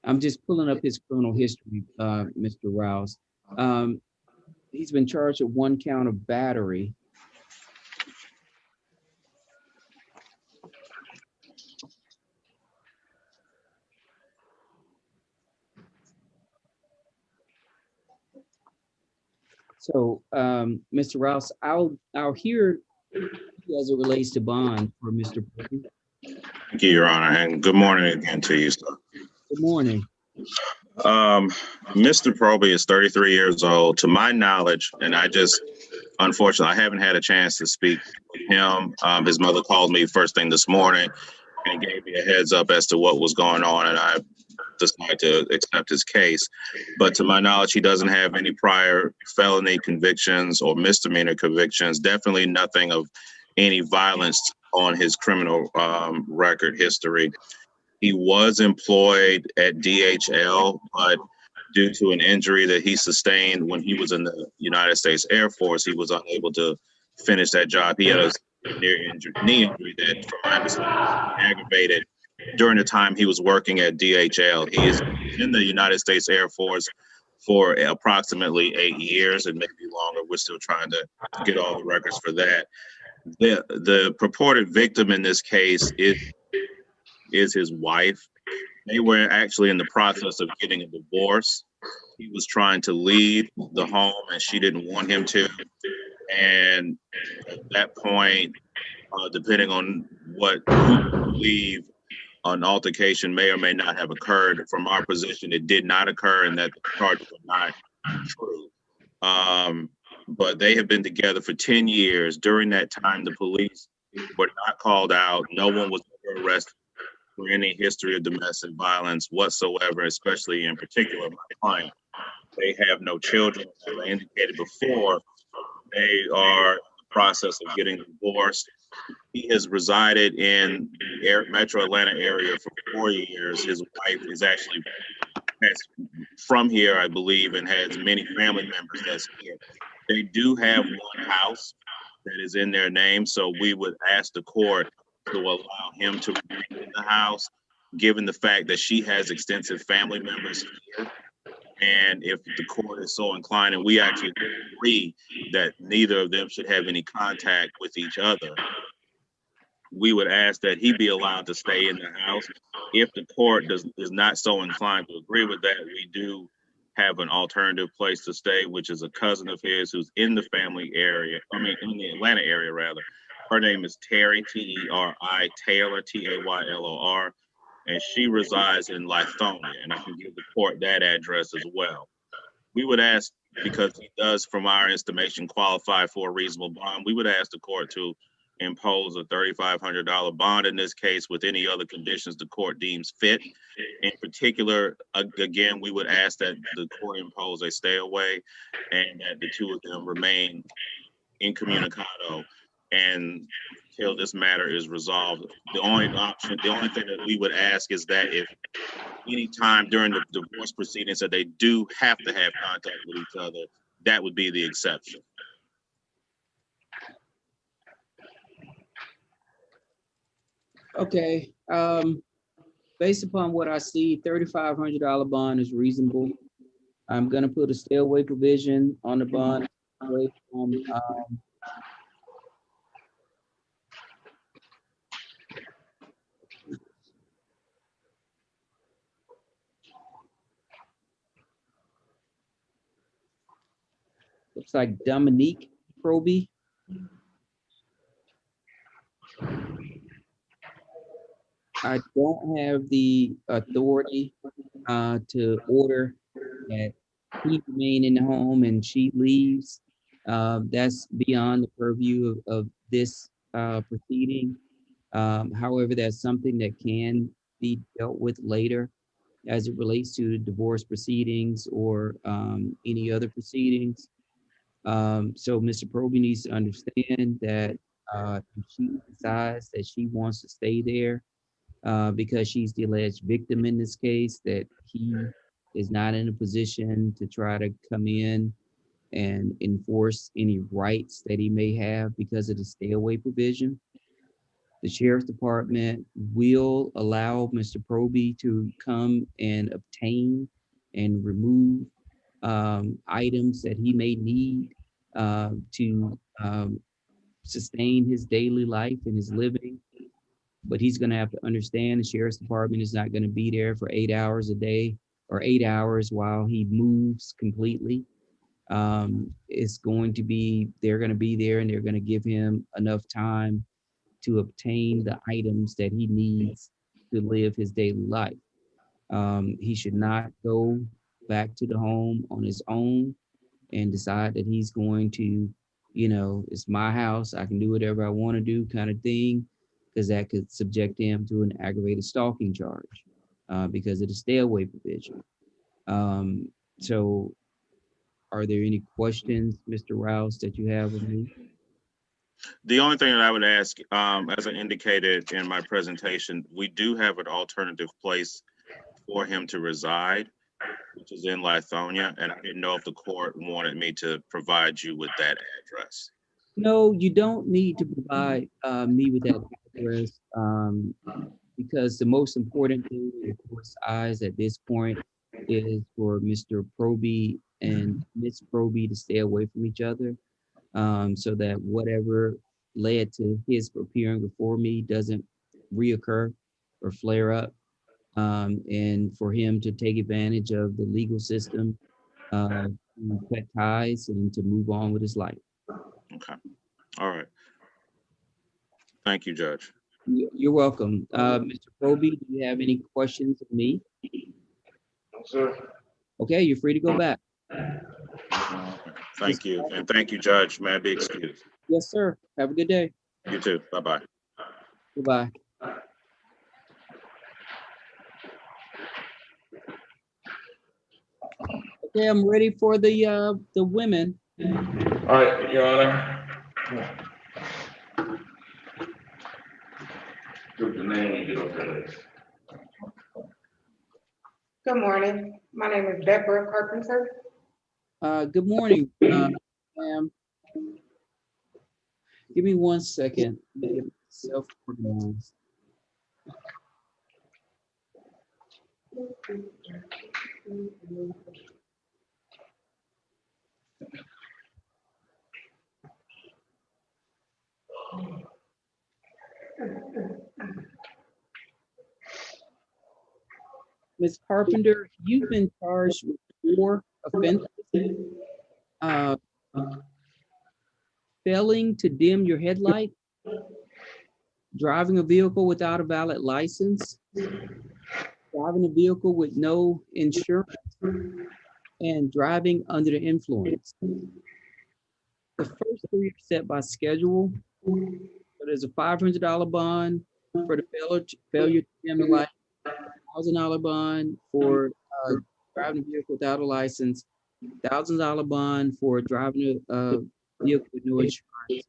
I'm just pulling up his criminal history, Mr. Rouse. He's been charged with 1 count of battery. So, Mr. Rouse, I'll hear as it relates to bond for Mr. Proby.
Thank you, Your Honor, and good morning again to you, sir.
Good morning.
Mr. Proby is 33 years old. To my knowledge, and unfortunately, I haven't had a chance to speak with him. His mother called me first thing this morning and gave me a heads up as to what was going on, and I decided to accept his case. But to my knowledge, he doesn't have any prior felony convictions or misdemeanor convictions, definitely nothing of any violence on his criminal record history. He was employed at DHL, but due to an injury that he sustained when he was in the United States Air Force, he was unable to finish that job. He had a knee injury that, from my understanding, aggravated during the time he was working at DHL. He is in the United States Air Force for approximately 8 years and maybe longer. We're still trying to get all the records for that. The purported victim in this case is his wife. They were actually in the process of getting a divorce. He was trying to leave the home and she didn't want him to. And at that point, depending on what you believe, an altercation may or may not have occurred. From our position, it did not occur and that the charges were not true. But they have been together for 10 years. During that time, the police were not called out. No one was ever arrested for any history of domestic violence whatsoever, especially in particular my client. They have no children. As I indicated before, they are in the process of getting divorced. He has resided in the Metro Atlanta area for 4 years. His wife is actually from here, I believe, and has many family members that's here. They do have one house that is in their name, so we would ask the court to allow him to remain in the house, given the fact that she has extensive family members here. And if the court is so inclined, and we actually agree that neither of them should have any contact with each other, we would ask that he be allowed to stay in the house. If the court is not so inclined to agree with that, we do have an alternative place to stay, which is a cousin of his who's in the family area, in the Atlanta area rather. Her name is Terry, T-E-R-I, Taylor, T-A-Y-L-O-R, and she resides in Lithonia, and I can give the court that address as well. We would ask, because he does, from our estimation, qualify for a reasonable bond, we would ask the court to impose a $3,500 bond in this case with any other conditions the court deems fit. In particular, again, we would ask that the court impose a stay away and that the two of them remain incommunicado and until this matter is resolved. The only thing that we would ask is that if any time during the divorce proceedings that they do have to have contact with each other, that would be the exception.
Okay. Based upon what I see, $3,500 bond is reasonable. I'm gonna put a stay away provision on the bond away from looks like Dominique Proby. I don't have the authority to order that he remain in the home and she leaves. That's beyond the purview of this proceeding. However, that's something that can be dealt with later as it relates to divorce proceedings or any other proceedings. So Mr. Proby needs to understand that if she decides that she wants to stay there, because she's the alleged victim in this case, that he is not in a position to try to come in and enforce any rights that he may have because of the stay away provision. The sheriff's department will allow Mr. Proby to come and obtain and remove items that he may need to sustain his daily life and his living. But he's going to have to understand the sheriff's department is not going to be there for 8 hours a day or 8 hours while he moves completely. It's going to be, they're going to be there and they're going to give him enough time to obtain the items that he needs to live his daily life. He should not go back to the home on his own and decide that he's going to, it's my house, I can do whatever I want to do kind of thing, because that could subject him to an aggravated stalking charge because of the stay away provision. So are there any questions, Mr. Rouse, that you have of me?
The only thing that I would ask, as I indicated in my presentation, we do have an alternative place for him to reside, which is in Lithonia, and I didn't know if the court wanted me to provide you with that address.
No, you don't need to provide me with that address because the most important thing in the court's eyes at this point is for Mr. Proby and Miss Proby to stay away from each other, so that whatever led to his appearing before me doesn't reoccur or flare up, and for him to take advantage of the legal system to cut ties and to move on with his life.
Okay. All right. Thank you, Judge.
You're welcome. Mr. Proby, do you have any questions of me?
No, sir.
Okay, you're free to go back.
Thank you. And thank you, Judge. May I be excused?
Yes, sir. Have a good day.
You too. Bye-bye.
Goodbye. Okay, I'm ready for the women.
All right, Your Honor. Give the name and get up there.
Good morning. My name is Deborah Carpenter.
Good morning, ma'am. Give me 1 second. Let me get myself organized. Ms. Carpenter, you've been charged with 4 offenses. Failing to dim your headlight, driving a vehicle without a valid license, driving a vehicle with no insurance, and driving under the influence. The first 3 are set by schedule. So there's a $500 bond for the failure to dim the light, $1,000 bond for driving a vehicle without a license, $1,000 bond for driving a vehicle with no insurance,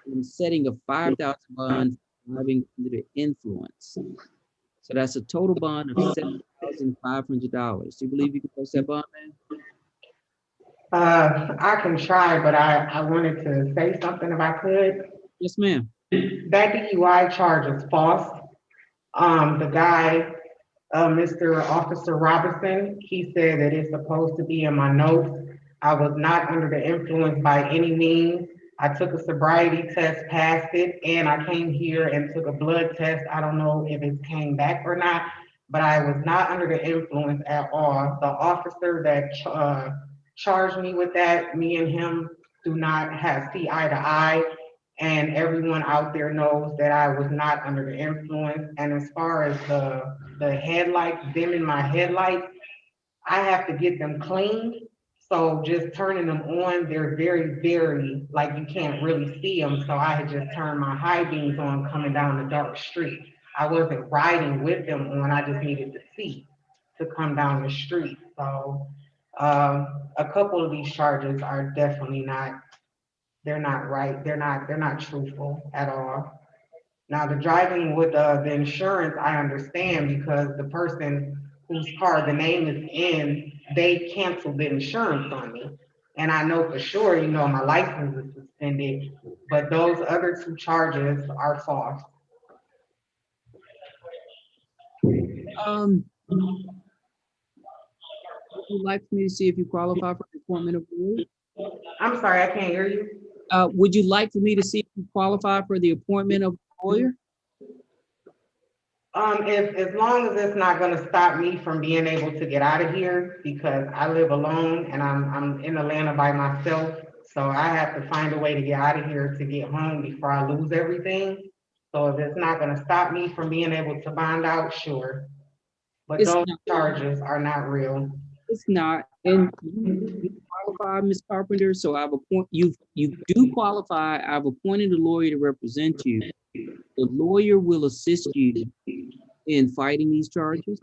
and setting a $5,000 bond for driving under the influence. So that's a total bond of $7,500. Do you believe you can post that bond, man?
I can try, but I wanted to say something if I could.
Yes, ma'am.
That DUI charge is false. The guy, Mr. Officer Robinson, he said that it's supposed to be in my notes. I was not under the influence by any means. I took a sobriety test, passed it, and I came here and took a blood test. I don't know if it came back or not, but I was not under the influence at all. The officer that charged me with that, me and him do not see eye to eye. And everyone out there knows that I was not under the influence. And as far as the headlights, dimming my headlights, I have to get them cleaned. So just turning them on, they're very, very, like you can't really see them. So I had just turned my high beams on coming down the dark street. I wasn't riding with them on, I just needed to see to come down the street. So a couple of these charges are definitely not, they're not right. They're not truthful at all. Now the driving with the insurance, I understand because the person whose car the name is in, they canceled the insurance on me. And I know for sure, you know, my license is suspended, but those other 2 charges are false.
Would you like me to see if you qualify for the appointment of a lawyer?
I'm sorry, I can't hear you.
Would you like for me to see if you qualify for the appointment of a lawyer?
If, as long as it's not gonna stop me from being able to get out of here, because I live alone and I'm in Atlanta by myself. So I have to find a way to get out of here to get home before I lose everything. So if it's not gonna stop me from being able to bond out, sure. But
It's
those
not.
charges are not real.
It's not, and you qualify, Ms. Carpenter, so I've appointed, you do qualify, I've appointed a lawyer to represent you. The lawyer will assist you in fighting these charges.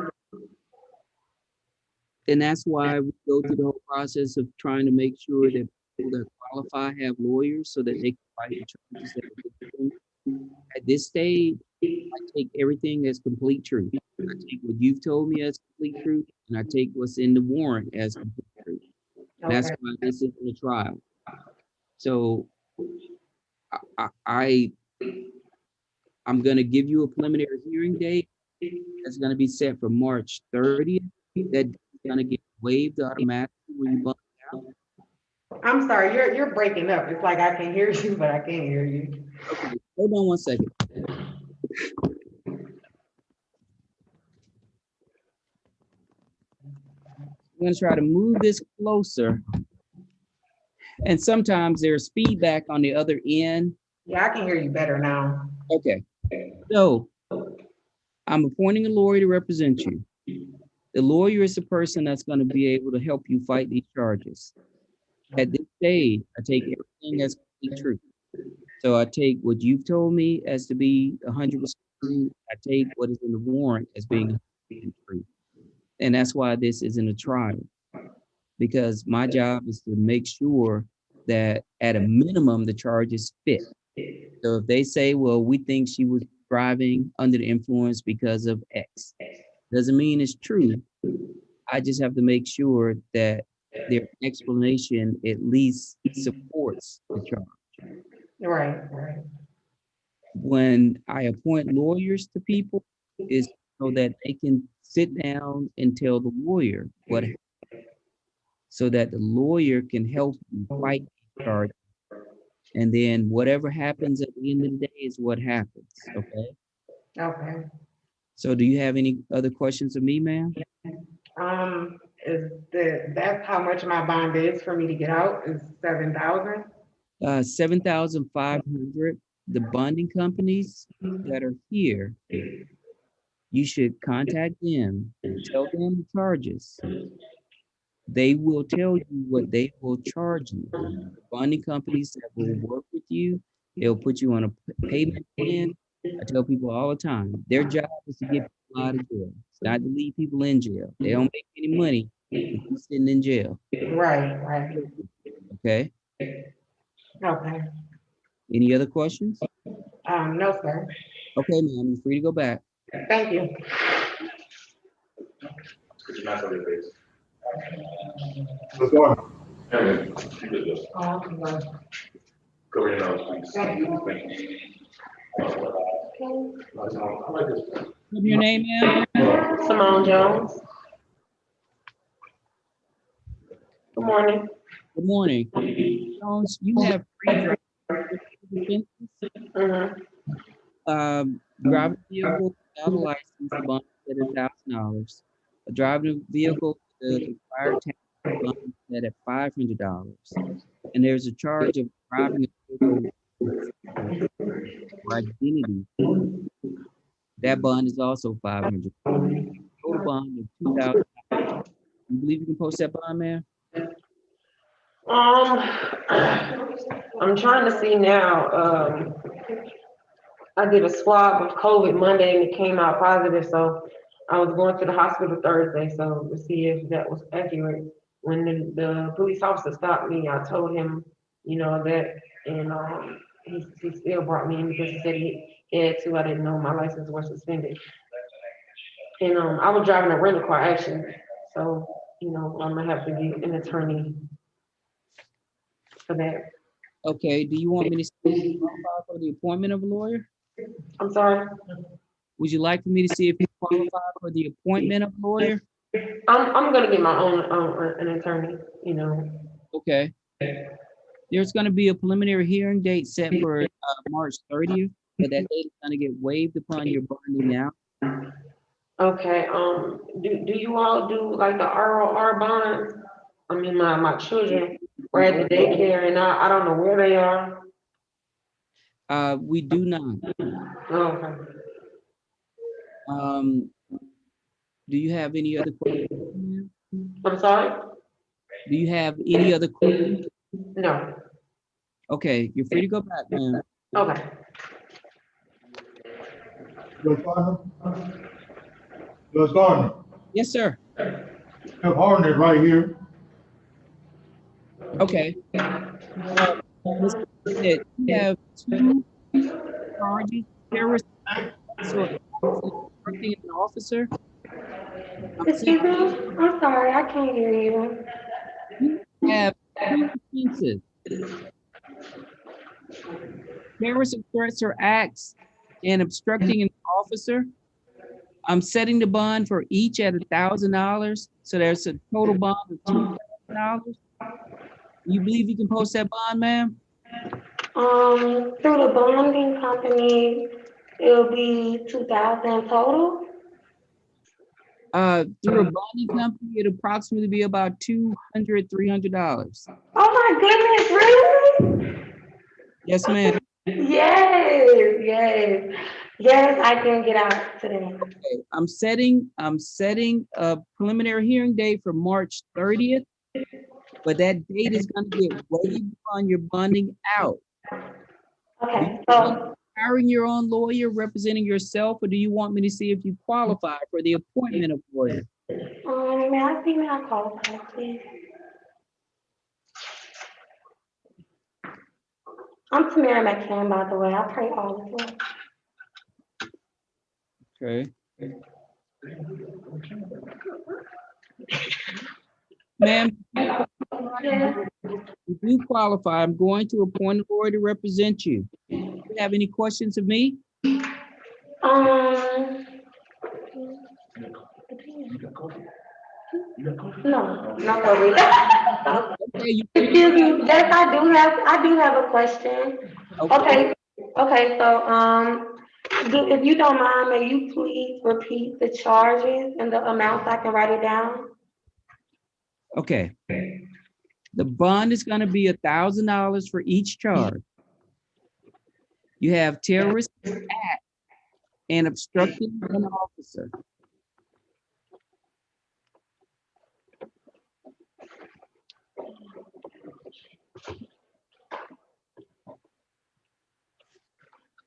And that's why we go through the whole process of trying to make sure that people that qualify have lawyers so that they can fight the charges that are against them. At this stage, I take everything as complete truth. I take what you've told me as complete truth, and I take what's in the warrant as complete truth. That's
Okay.
why this is a trial. So I'm going to give you a preliminary hearing date that's going to be set for March 30th. That's going to get waived automatically when you bond out.
I'm sorry, you're breaking up. It's like I can hear you, but I can't hear you.
Okay, hold on one second. I'm going to try to move this closer. And sometimes there's feedback on the other end.
Yeah, I can hear you better now.
Okay, so I'm appointing a lawyer to represent you. The lawyer is the person that's going to be able to help you fight these charges. At this stage, I take everything as complete truth. So I take what you've told me as to be 100% true. I take what is in the warrant as being 100% true. And that's why this isn't a trial, because my job is to make sure that at a minimum, the charges fit. So if they say, well, we think she was driving under the influence because of X, doesn't mean it's true. I just have to make sure that their explanation at least supports the charge.
Right.
When I appoint lawyers to people, is so that they can sit down and tell the lawyer what happened, so that the lawyer can help you fight the charge. And then whatever happens at the end of the day is what happens, okay?
Okay.
So do you have any other questions of me, ma'am?
That's how much my bond is for me to get out, is 7,000?
7,500. The bonding companies that are here, you should contact them, tell them the charges. They will tell you what they will charge you. Bonding companies that will work with you, they'll put you on a payment plan. I tell people all the time, their job is to get people out of jail. It's not to leave people in jail. They don't make any money if you're sitting in jail.
Right.
Okay?
Okay.
Any other questions?
No, sir.
Okay, ma'am, you're free to go back.
Thank you.
Put your mask on your face.
What's going on?
Cover your nose, please.
Thank you.
What's your name, ma'am?
Simone Jones. Good morning.
Good morning. Jones, you have three driving offenses. Driving a vehicle without a license, the bond is at $1,000. Driving a vehicle with the expired tax, the bond is set at $500. And there's a charge of driving a vehicle for identity. That bond is also $500. Total bond of $2,000. You believe you can post that bond, man?
I'm trying to see now. I did a swab of COVID Monday and it came out positive, so I was going to the hospital Thursday, so to see if that was accurate. When the police officer stopped me, I told him, that, and he still brought me in because he said he had to. I didn't know my license was suspended. And I was driving a rental car actually, so I'm gonna have to get an attorney for that.
Okay, do you want me to see if you qualify for the appointment of a lawyer?
I'm sorry.
Would you like for me to see if you qualify for the appointment of a lawyer?
I'm gonna get my own an attorney.
Okay. There's going to be a preliminary hearing date set for March 30th, but that date is going to get waived upon your bonding now.
Okay. Do you all do like the ROR bonds? I mean, my children were at the daycare, and I don't know where they are.
We do not.
Okay.
Do you have any other questions?
I'm sorry?
Do you have any other questions?
No.
Okay, you're free to go back, man.
Okay.
What's going on?
Yes, sir.
Have hardened right here.
Okay. Mr. President, you have two charges, terrorist, so working as an officer.
Excuse me? I'm sorry, I can't hear you.
You have two offenses. terrorist threats or acts and obstructing an officer, I'm setting the bond for each at $1,000. So there's a total bond of $2,000. You believe you can post that bond, ma'am?
Through the bonding company, it'll be 2,000 total.
Through a bonding company, it'll approximately be about $200, $300.
Oh my goodness, really?
Yes, ma'am.
Yes, I can get out today.
Okay, I'm setting a preliminary hearing date for March 30th, but that date is going to get waived on your bonding out.
Okay, so
Hiring your own lawyer representing yourself, or do you want me to see if you qualify for the appointment of lawyer?
may I see me I qualify, please? I'm Tamara McCann, by the way. I pray all is well.
Okay. Ma'am, if you qualify, I'm going to appoint a lawyer to represent you. Do you have any questions of me?
No, not really.
Okay,
Excuse me. Yes, I do have a question. Okay, so, if you don't mind, may you please repeat the charges and the amounts? I can write it down.
Okay. The bond is going to be $1,000 for each charge. You have terrorist act and obstructing an officer.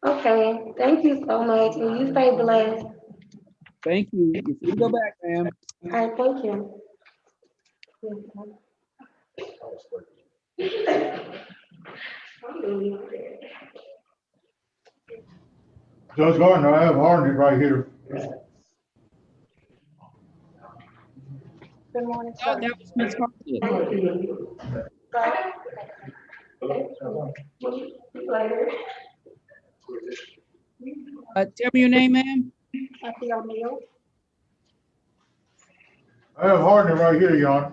Okay, thank you so much, and you stay blessed.
Thank you. You can go back, ma'am.
All right, thank you.
Judge Gardner, I have Harnett right here.
Good morning,
Oh,
sir.
that was Ms. Hartnett. Tell me your name, ma'am.
Kathy O'Neill.
I have Harnett right here, Your Honor.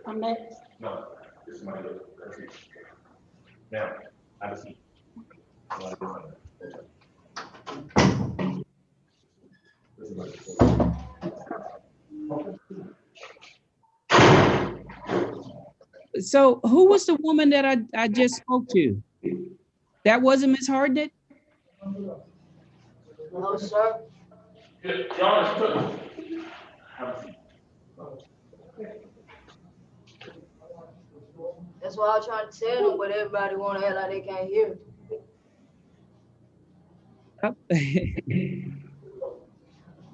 Ahmed.
No, this is my other. Now, have a seat.
So who was the woman that I just spoke to? That wasn't Ms. Hartnett?
No, sir. That's why I'm trying to tell them, but everybody want to act like they can't hear.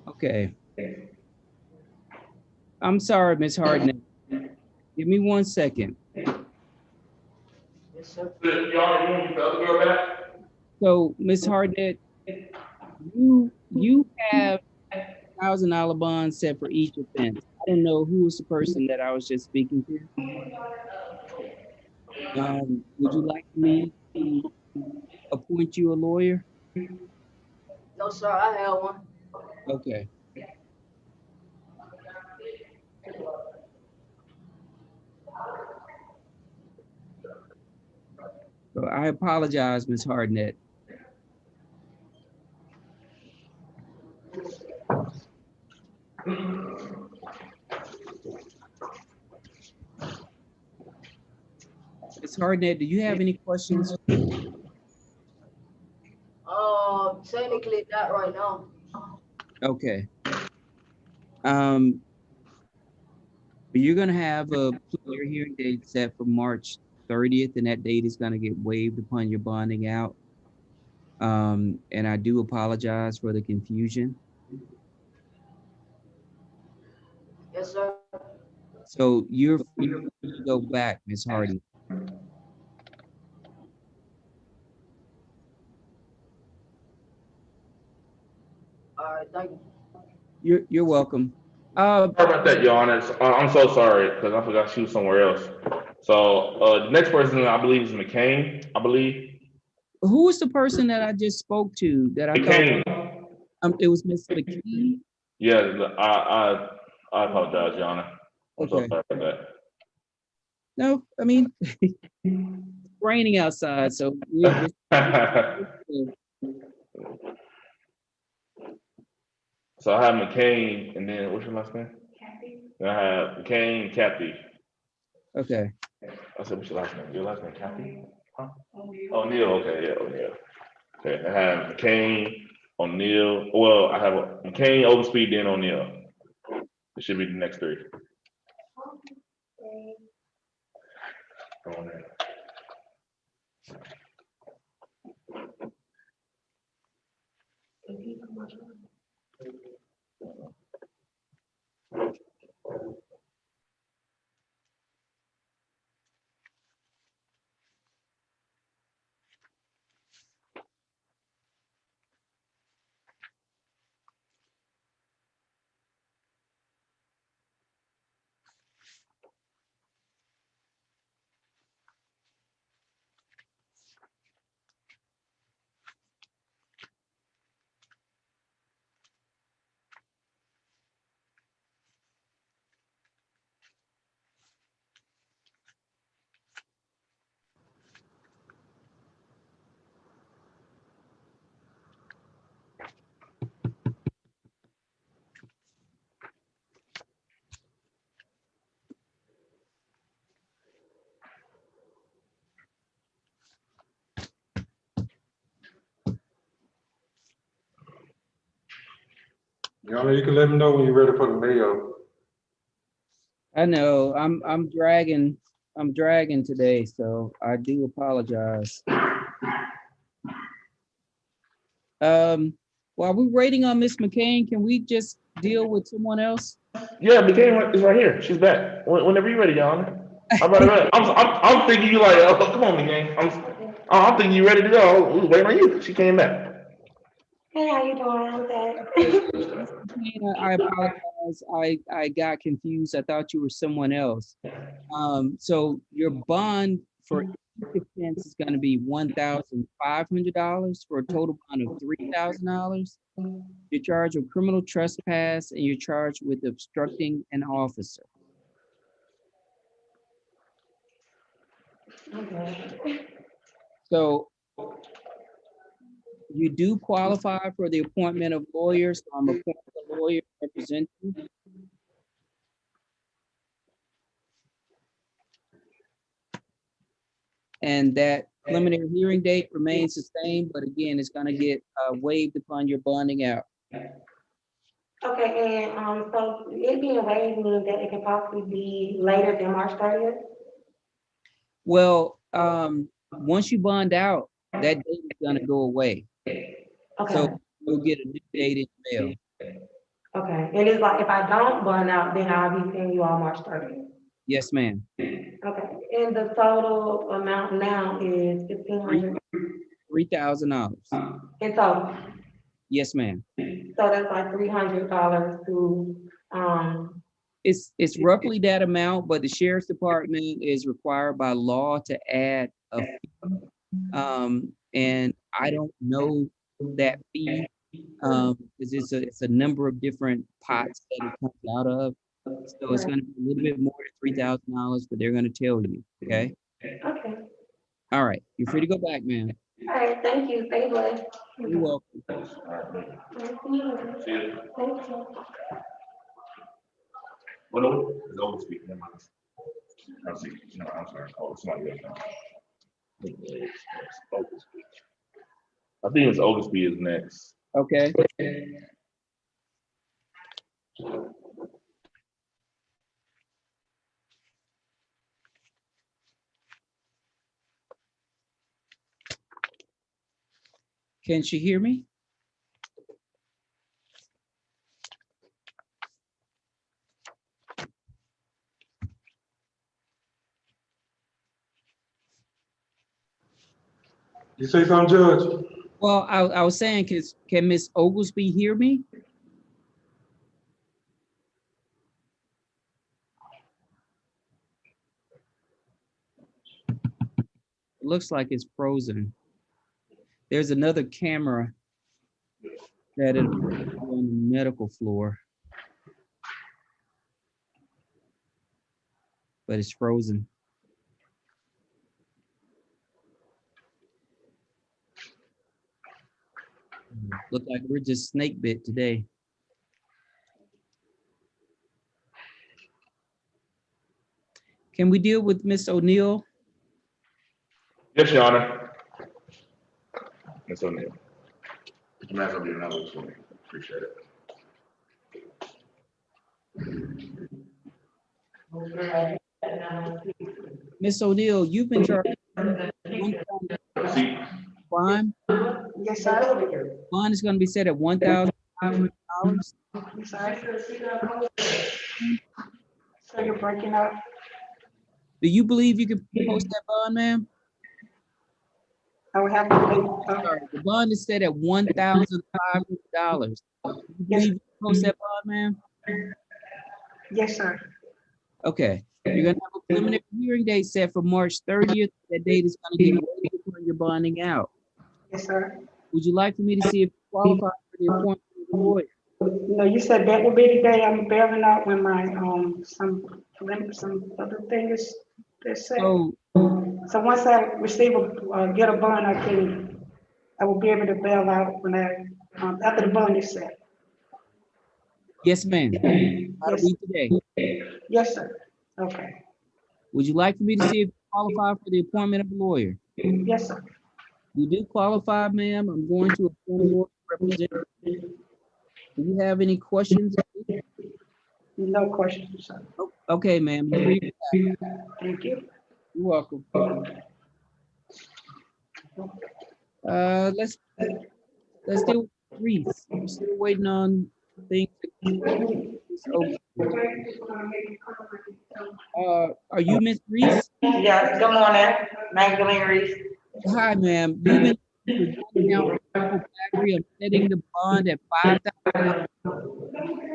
Okay. I'm sorry, Ms. Hartnett. Give me 1 second.
Yes, sir.
So, Ms. Hartnett, you have $1,000 bond set for each offense. I don't know who was the person that I was just speaking to. Would you like me to appoint you a lawyer?
No, sir, I have one.
Okay. So I apologize, Ms. Hartnett. Ms. Hartnett, do you have any questions?
Technically not right now.
Okay. You're gonna have a preliminary hearing date set for March 30th, and that date is gonna get waived upon your bonding out. And I do apologize for the confusion.
Yes, sir.
So you're free to go back, Ms. Hardy.
All right, thank you.
You're welcome.
Sorry about that, Your Honor. I'm so sorry because I forgot she was somewhere else. So the next person I believe is McCain. I believe
Who was the person that I just spoke to that I
McCain.
thought it was Miss McKean?
Yeah, I apologize, Your Honor. I'm so
Okay.
sorry for that.
No, I mean, it's raining outside, so
So I have McCain, and then what's your last name? Kathy. I have McCain, Kathy.
okay.
I said, what's your last name? Your last name, Kathy? Huh? O'Neill. Okay, yeah, O'Neill. Okay, I have McCain, O'Neill. Well, I have McCain, Overspeed, then O'Neill. It should be the next three. Come on in.
Y'all, you can let me know when you're ready for the mail.
I know I'm dragging today, so I do apologize. While we're waiting on Miss McCain, can we just deal with someone else?
Yeah, McCain is right here. She's back. Whenever you're ready, Your Honor. I'm thinking you like, oh, come on, McCain. I'm thinking you ready to go. We was waiting on you. She came back.
Hey, how you doing? I'm back.
I apologize. I got confused. I thought you were someone else. So your bond for each offense is going to be $1,500 for a total bond of $3,000. You're charged with criminal trespass and you're charged with obstructing an officer.
Okay.
So you do qualify for the appointment of lawyers. So I'm appointing a lawyer to represent you. And that preliminary hearing date remains the same, but again, it's gonna get waived upon your bonding out.
Okay, and so it being waived means that it can possibly be later than March 30th?
Well, once you bond out, that date is gonna go away.
Okay.
So you'll get a new date in the mail.
Okay, and it's like if I don't bond out, then I'll be seeing you on March 30th.
Yes, ma'am.
Okay, and the total amount now is $1,500
$3,000.
in total.
Yes, ma'am.
So that's like $300 to
It's roughly that amount, but the sheriff's department is required by law to add a fee. And I don't know that fee because it's a number of different pots that it comes out of. So it's going to be a little bit more than $3,000, but they're going to tell you. Okay.
Okay.
All right. You're free to go back, man.
All right, thank you. Stay blessed.
You're welcome.
Thank you.
Well, no, it's Overspeed. Never mind. I'm sorry. Oh, it's not good. I think it's Overspeed is next.
Okay. Can she hear me?
You say something, Judge?
Well, I was saying, can Miss Oglesby hear me? looks like it's frozen. There's another camera that is on the medical floor, but it's frozen. Look like we're just snake bit today. Can we deal with Miss O'Neill?
Yes, Your Honor. Miss O'Neill. Put your mask up your nose for me. Appreciate it.
Miss O'Neill, you've been charged bond.
Yes, sir.
Bond is going to be set at $1,500.
Sorry. So you're breaking up?
Do you believe you can post that bond, ma'am?
I would have to wait.
Sorry, the bond is set at $1,500. You believe you can post that bond, ma'am?
Yes, sir.
Okay. You're going to have a preliminary hearing date set for March 30th. That date is going to get ready before you're bonding out.
Yes, sir.
Would you like for me to see if you qualify for the appointment of the lawyer?
No, you said that will be the day I'm bailing out when my, some other thing is set.
So
once I receive get a bond, I will be able to bail out when after the bond is set.
yes, ma'am. That'll be today.
Yes, sir. Okay.
Would you like for me to see if you qualify for the appointment of a lawyer?
Yes, sir.
You do qualify, ma'am. I'm going to appoint a lawyer representative. Do you have any questions?
No questions, sir.
Okay, ma'am.
Thank you.
You're welcome. Let's deal with Reese. I'm still waiting on things. Are you Miss Reese?
Yes, good morning, Magdalene Reese.
Hi, ma'am. You've been now I'm setting the bond at $5,000.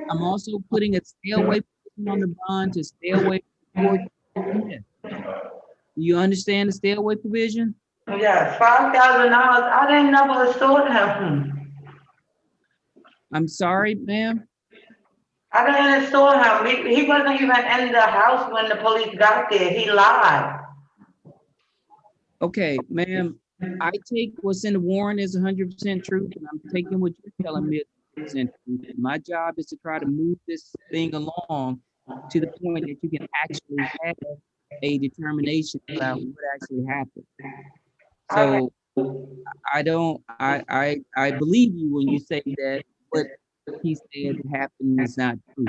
I'm also putting a stay away provision on the bond to stay away from court. Do you understand the stay away provision?
Yes, $5,000. I didn't never assault him.
I'm sorry, ma'am.
I didn't assault him. He wasn't even in the house when the police got there. He lied.
Okay, ma'am. I take what's in the warrant as 100% truth, and I'm taking what you're telling me as 100% truth. My job is to try to move this thing along to the point that you can actually have a determination about what actually happened. So I believe you when you say that what he said happened is not true,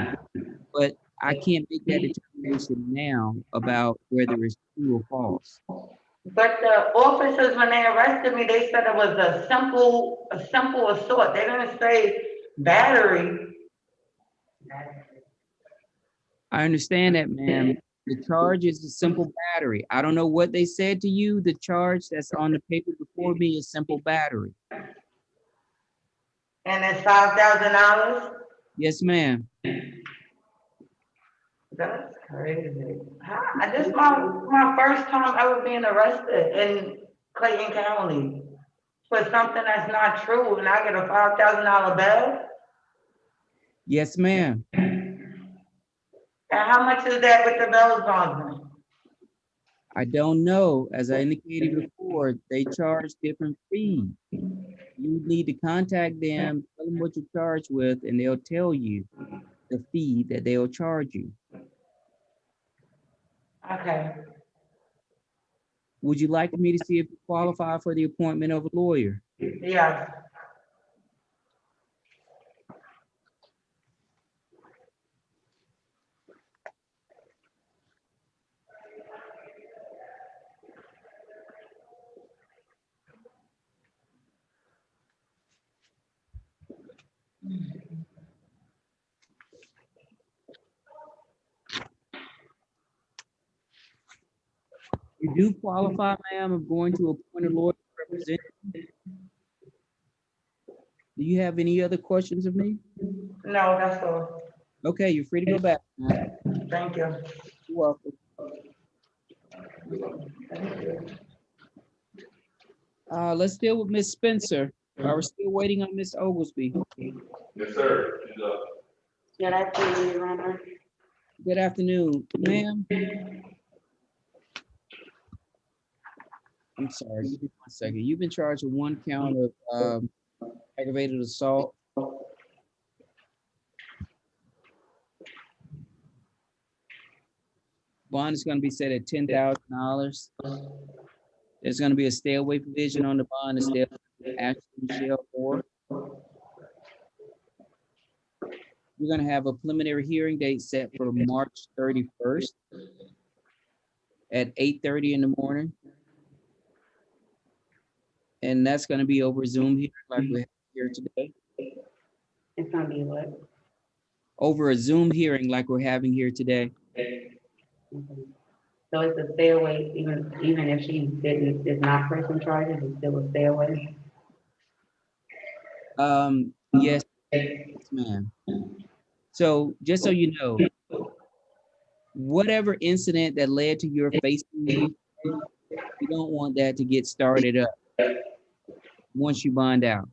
but I can't make that determination now about whether it's true or false.
But the officers, when they arrested me, they said it was a simple assault. They didn't say battery.
I understand that, ma'am. The charge is a simple battery. I don't know what they said to you. The charge that's on the paper before me is simple battery.
And it's $5,000?
Yes, ma'am.
That's crazy. This is my first time ever being arrested in Clayton County for something that's not true, and I get a $5,000 bail?
Yes, ma'am.
And how much is that with the bail bondsman?
I don't know. As I indicated before, they charge different fees. You need to contact them, tell them what you're charged with, and they'll tell you the fee that they'll charge you.
Okay.
Would you like me to see if you qualify for the appointment of a lawyer?
Yes.
You do qualify, ma'am. I'm going to appoint a lawyer to represent you. Do you have any other questions of me?
No, that's all.
Okay, you're free to go back, ma'am.
Thank you.
You're welcome. Let's deal with Miss Spencer. We're still waiting on Miss Oglesby.
Yes, sir. She's up.
Good afternoon, Your Honor.
Good afternoon, ma'am. I'm sorry, give me 1 second. You've been charged with 1 count of aggravated assault. Bond is going to be set at $10,000. There's going to be a stay away provision on the bond, a stay away from action shell for. We're going to have a preliminary hearing date set for March 31st at 8:30 in the morning. And that's going to be over Zoom here, like we have here today.
It's gonna be what?
Over a Zoom hearing like we're having here today.
So it's a stay away, even if she is not pressing charges, it's still a stay away?
Yes, ma'am. So just so you know, whatever incident that led to your facing you, you don't want that to get started up once you bond out.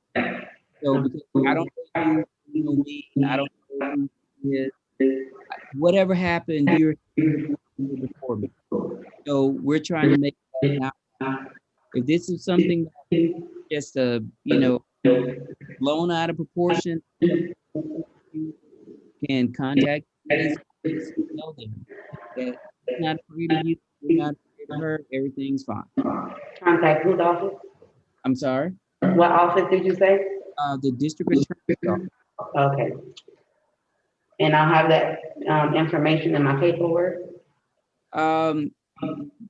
So because I don't know you know me, I don't know who you is. Whatever happened, you're before me. So we're trying to make that now. If this is something that just blown out of proportion, you can contact me. Tell them that it's not afraid of you, you're not afraid of her, everything's fine.
Contact whose office?
I'm sorry?
What office did you say?
The district attorney's office.
Okay. And I'll have that information in my paperwork?
You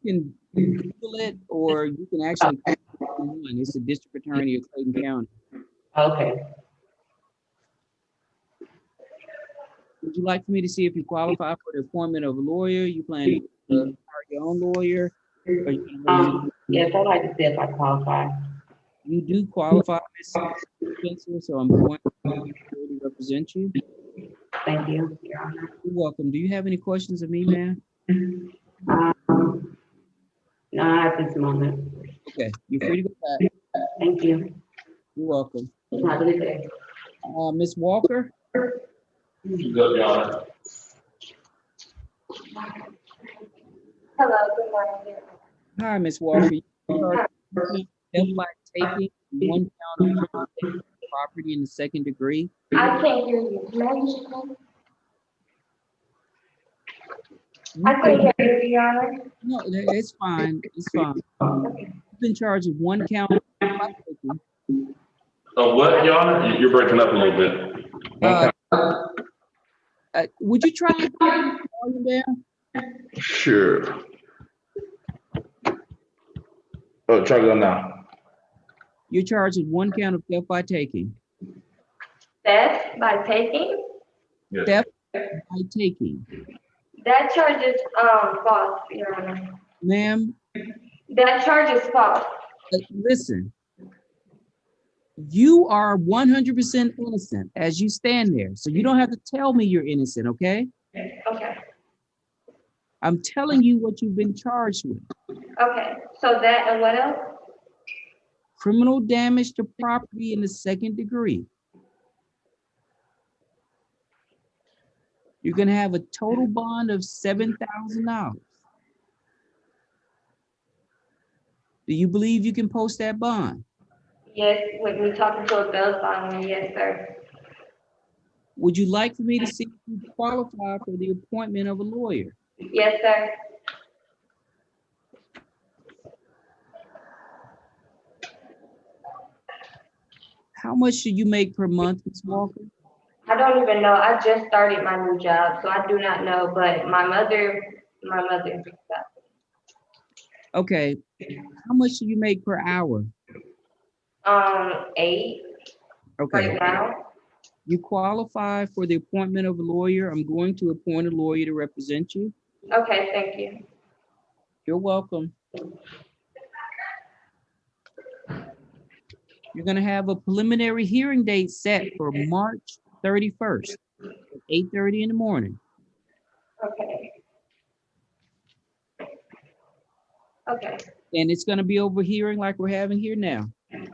can Google it, or you can actually call 911. It's the district attorney of Clayton County.
Okay.
Would you like for me to see if you qualify for the appointment of a lawyer? You plan to hire your own lawyer? Or
Yes, I'd like to see if I qualify.
You do qualify, Ms. Spencer, so I'm going to represent you.
Thank you, Your Honor.
You're welcome. Do you have any questions of me, ma'am?
No, at this moment.
Okay, you're free to go back.
Thank you.
You're welcome.
Have a good day.
Ms. Walker?
She's up, Your Honor.
Hello, good morning.
Hi, Ms. Walker. You by taking 1 count of property in the 2nd degree.
I can't hear you. Magistrate5? I couldn't hear you, Your Honor.
No, it's fine. It's fine. You've been charged with 1 count of taking.
Oh, what, Your Honor? You're breaking up a little bit.
Would you try to volume down?
Sure. Oh, try to go now.
You're charged with 1 count of theft by taking.
Theft by taking?
Yes.
Theft by taking.
That charge is false, Your Honor.
Ma'am?
That charge is false.
Listen. You are 100% innocent as you stand there. So you don't have to tell me you're innocent, okay?
Okay.
I'm telling you what you've been charged with.
Okay, so that and what else?
Criminal damage to property in the 2nd degree. You're gonna have a total bond of $7,000. Do you believe you can post that bond?
Yes, with me talking to a bail bondman, yes, sir.
Would you like for me to see if you qualify for the appointment of a lawyer?
Yes, sir.
How much do you make per month, Ms. Walker?
I don't even know. I just started my new job, so I do not know, but my mother.
Okay, how much do you make per hour?
8
Okay,
right now.
you qualify for the appointment of a lawyer. I'm going to appoint a lawyer to represent you.
Okay, thank you.
You're welcome. You're gonna have a preliminary hearing date set for March 31st, at 8:30 in the morning.
Okay. Okay.
And it's gonna be over hearing like we're having here now.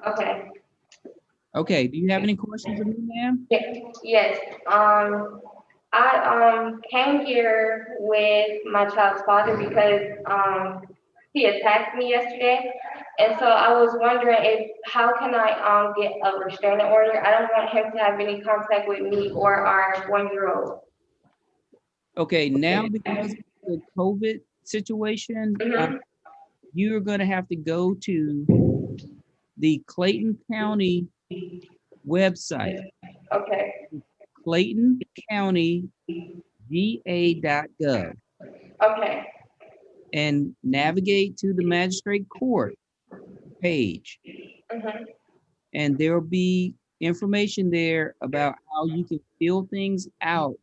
Okay.
Okay, do you have any questions of me, ma'am?
Yes. I came here with my child's father because he attacked me yesterday, and so I was wondering how can I get a restraining order? I don't want him to have any contact with me or our 1-year-old.
Okay, now because of the COVID situation, you're gonna have to go to the Clayton County website.
Okay.
Clayton County GA.gov.
Okay.
And navigate to the magistrate court page. And there will be information there about how you can fill things out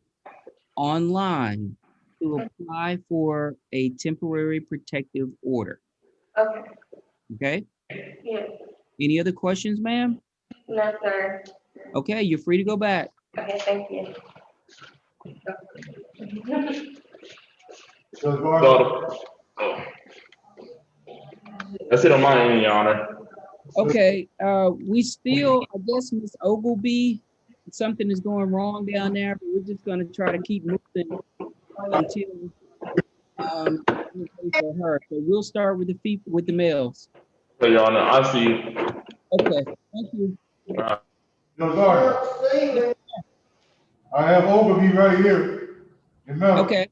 online to apply for a temporary protective order.
Okay.
Okay?
Yes.
Any other questions, ma'am?
No, sir.
Okay, you're free to go back.
Okay, thank you.
That's it on my end, Your Honor.
Okay, we still, I guess, Ms. Ogleby, something is going wrong down there, but we're just gonna try to keep moving until for her. So we'll start with the males.
So, Your Honor, I see you.
Okay, thank you.
Judge Gardner, I have Ogleby right here.
Okay.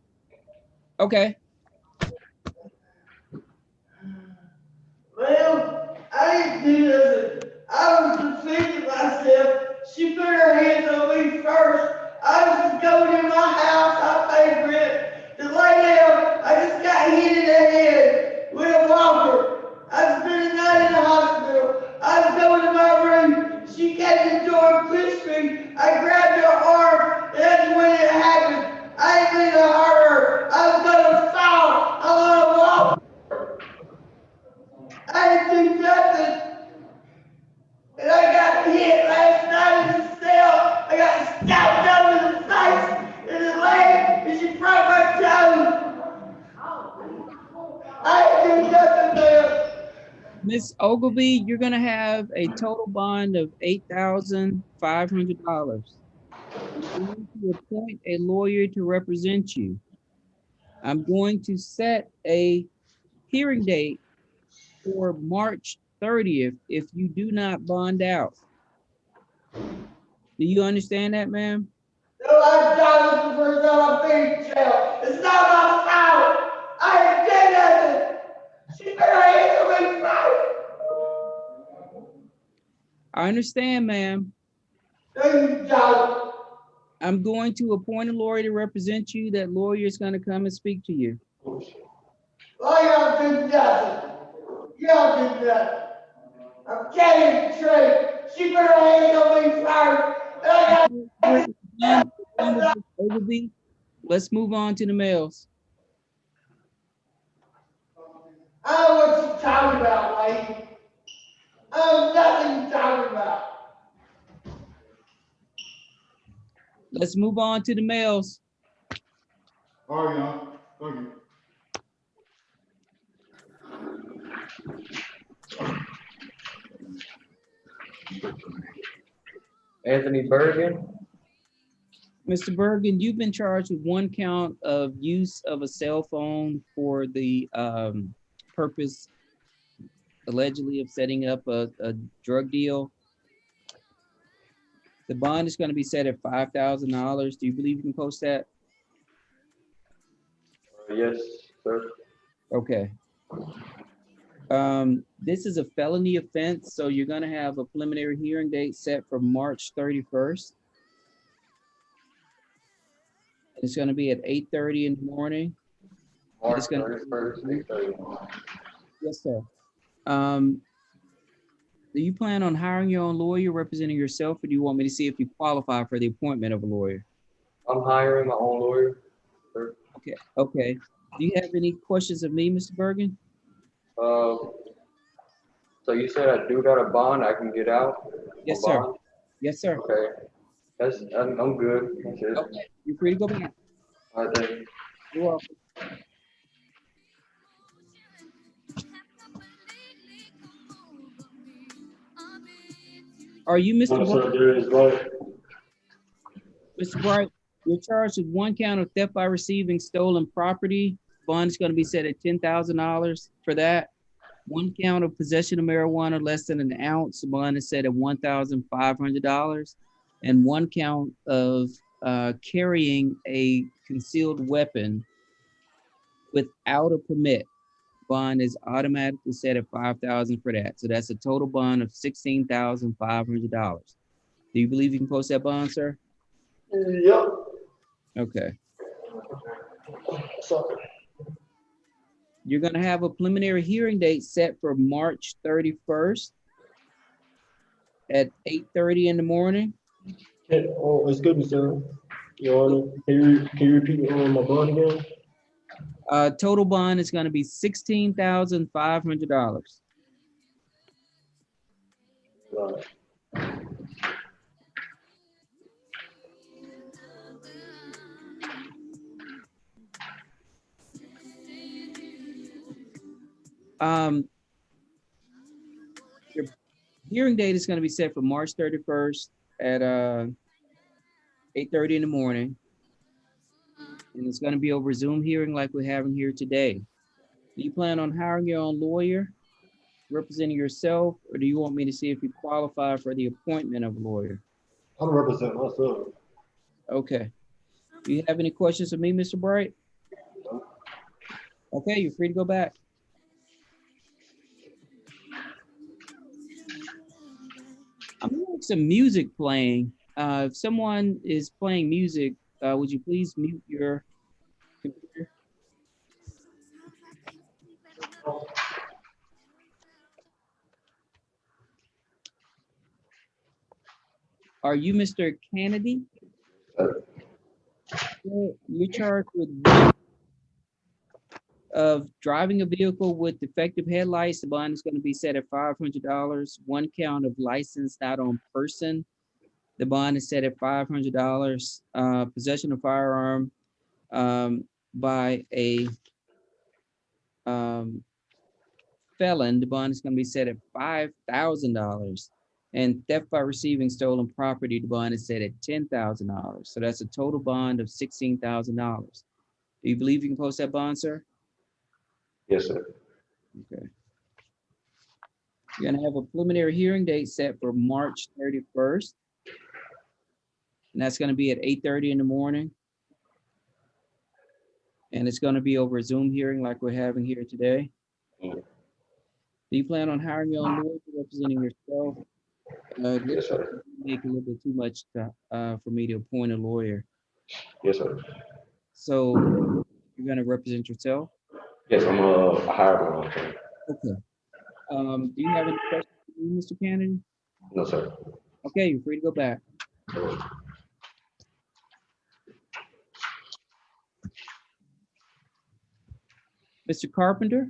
Okay.
Well, I didn't do nothing. I was defending myself. She put her hands on me first. I was just going in my house. I paid rent. To lay down, I just got hit in the head with a walker. I spent the night in the hospital. I was going to my room. She came to the door and pushed me. I grabbed her arm, and that's when it happened. I didn't mean to hurt her. I was going to fall. I was going to walk. I didn't do nothing. And I got hit last night in the cell. I got stabbed over the face and the leg, and she broke my toe. I didn't do nothing, man.
Miss Ogleby, you're gonna have a total bond of $8,500. I'm going to appoint a lawyer to represent you. I'm going to set a hearing date for March 30th if you do not bond out. Do you understand that, ma'am?
No, I died the first time I've been in jail. It's not my fault. I didn't do nothing. She put her hands on me first.
I understand, ma'am.
No, you don't.
I'm going to appoint a lawyer to represent you. That lawyer is going to come and speak to you.
Why y'all do nothing? Y'all do nothing. I'm telling you the truth. She put her hands on me first. And I got
Ogleby, let's move on to the males.
I don't know what you're talking about, lady. I don't know nothing you're talking about.
Let's move on to the males.
All right, Your Honor. Thank you.
Anthony Bergen.
Mr. Bergen, you've been charged with one count of use of a cell phone for the purpose allegedly of setting up a drug deal. The bond is going to be set at $5,000. Do you believe you can post that?
Yes, sir.
Okay. This is a felony offense, so you're going to have a preliminary hearing date set for March 31st. It's going to be at 8:30 in the morning.
March 31st, 8:30.
Yes, sir. Do you plan on hiring your own lawyer representing yourself, or do you want me to see if you qualify for the appointment of a lawyer?
I'm hiring my own lawyer, sir.
Okay. Okay. Do you have any questions of me, Mr. Bergen?
So you said I do got a bond, I can get out?
Yes, sir. Bond? Yes, sir.
Okay. I'm good. That's it.
Okay. You're free to go back.
All right, thank you.
You're welcome. Are you Mr.
No,
Bright?
sir, there is right.
Mr. Bright, you're charged with 1 count of theft by receiving stolen property. Bond is going to be set at $10,000 for that. 1 count of possession of marijuana less than an ounce. The bond is set at $1,500. And 1 count of carrying a concealed weapon without a permit. Bond is automatically set at $5,000 for that. So that's a total bond of $16,500. Do you believe you can post that bond, sir?
Yep.
Okay.
Sorry.
You're going to have a preliminary hearing date set for March 31st at 8:30 in the morning.
Oh, excuse me, sir. Your Honor, can you repeat my bond again?
Total bond is going to be $16,500.
Right.
Your hearing date is going to be set for March 31st at 8:30 in the morning. And it's going to be over Zoom hearing like we're having here today. Do you plan on hiring your own lawyer, representing yourself, or do you want me to see if you qualify for the appointment of a lawyer?
I'm representing myself.
Okay. Do you have any questions of me, Mr. Bright? Okay, you're free to go back. I'm hearing some music playing. If someone is playing music, would you please mute your computer? Are you Mr. Kennedy? You're charged with of driving a vehicle with defective headlights. The bond is going to be set at $500. 1 count of license not on person. The bond is set at $500. Possession of firearm by a felon. The bond is going to be set at $5,000. And theft by receiving stolen property, the bond is set at $10,000. So that's a total bond of $16,000. Do you believe you can post that bond, sir?
Yes, sir.
Okay. You're gonna have a preliminary hearing date set for March 31st. And that's gonna be at 8:30 in the morning. And it's gonna be over a Zoom hearing like we're having here today. Do you plan on hiring your own lawyer representing yourself?
Yes, sir.
Make a little bit too much for me to appoint a lawyer.
Yes, sir.
So you're gonna represent yourself?
Yes, I'm a hireable.
Okay. Do you have any questions for me, Mr. Kennedy?
No, sir.
Okay, you're free to go back. Mr. Carpenter?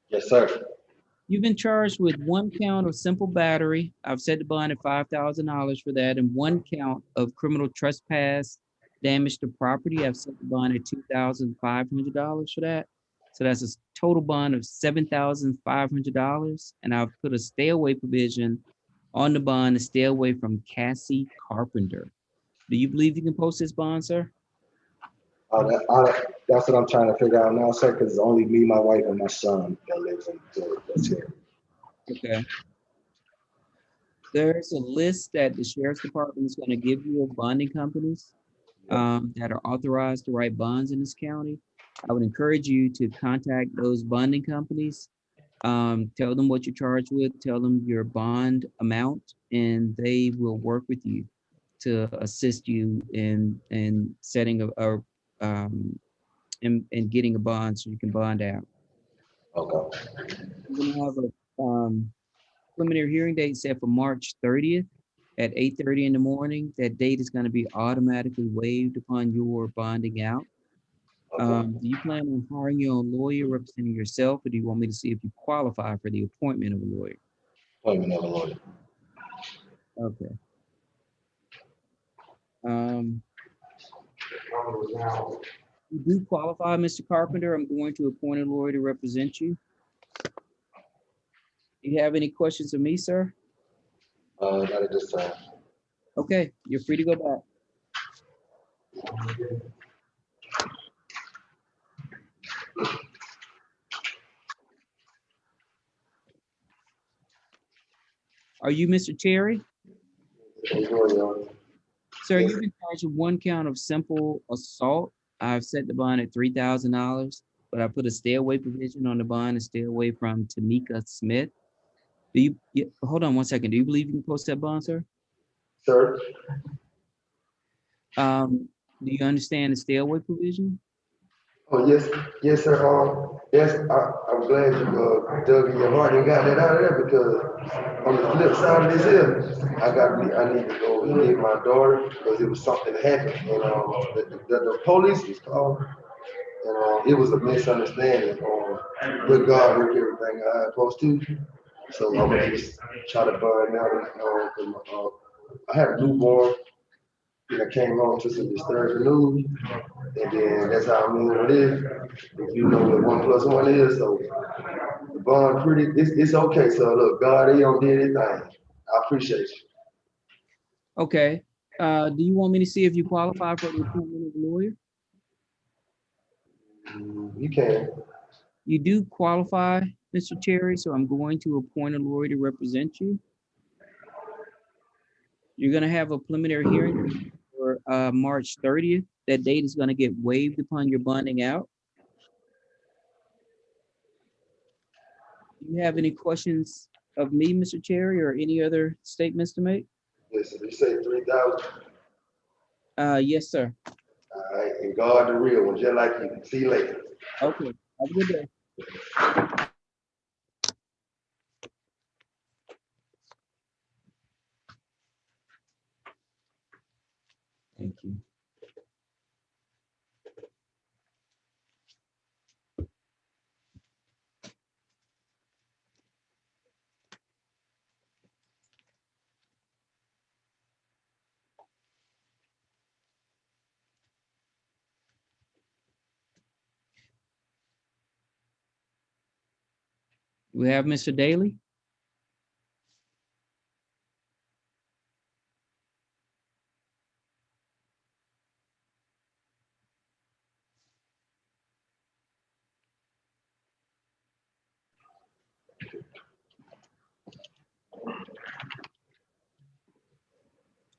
Yes, sir.
You've been charged with 1 count of simple battery. I've set the bond at $5,000 for that, and 1 count of criminal trespass, damage to property. I've set the bond at $2,500 for that. So that's a total bond of $7,500. And I've put a stay away provision on the bond to stay away from Cassie Carpenter. Do you believe you can post this bond, sir?
That's what I'm trying to figure out now, sir, because it's only me, my wife, and my son that lives in that's here.
Okay. There's a list that the sheriff's department is going to give you of bonding companies that are authorized to write bonds in this county. I would encourage you to contact those bonding companies. Tell them what you're charged with, tell them your bond amount, and they will work with you to assist you in setting in getting a bond so you can bond out.
Okay.
We're gonna have a preliminary hearing date set for March 30th at 8:30 in the morning. That date is going to be automatically waived upon your bonding out. Do you plan on hiring your own lawyer representing yourself, or do you want me to see if you qualify for the appointment of a lawyer?
Appointment of a lawyer.
Okay. You do qualify, Mr. Carpenter. I'm going to appoint a lawyer to represent you. Do you have any questions of me, sir?
Not at this time.
Okay, you're free to go back. Are you Mr. Cherry? Sir, you've been charged with one count of simple assault. I've set the bond at $3,000, but I put a stay away provision on the bond and stay away from Tamika Smith. Hold on one second. Do you believe you can post that bond, sir?
Sir?
Do you understand the stay away provision?
Oh, yes, yes, sir. Yes, I'm glad you dug in your heart and got that out of there, because on the flip side of this here, I need to go and get my daughter, because it was something that happened, and the police was called, and it was a misunderstanding. With God work everything I supposed to, so I'm gonna just try to burn out. I had a newborn, and I came home to some disturbing news, and then that's how I mean what it is. If you know what 1 + 1 is, so the bond it's okay. So look, God, he don't do anything. I appreciate you.
Okay. Do you want me to see if you qualify for the appointment of a lawyer?
You can.
You do qualify, Mr. Cherry, so I'm going to appoint a lawyer to represent you. You're going to have a preliminary hearing for March 30th. That date is going to get waived upon your bonding out. Do you have any questions of me, Mr. Cherry, or any other statements to make?
Yes, you say 3,000?
Yes, sir.
All right, and God the real one, just like you. See you later.
Okay, have a good day. Thank you. We have Mr. Daly.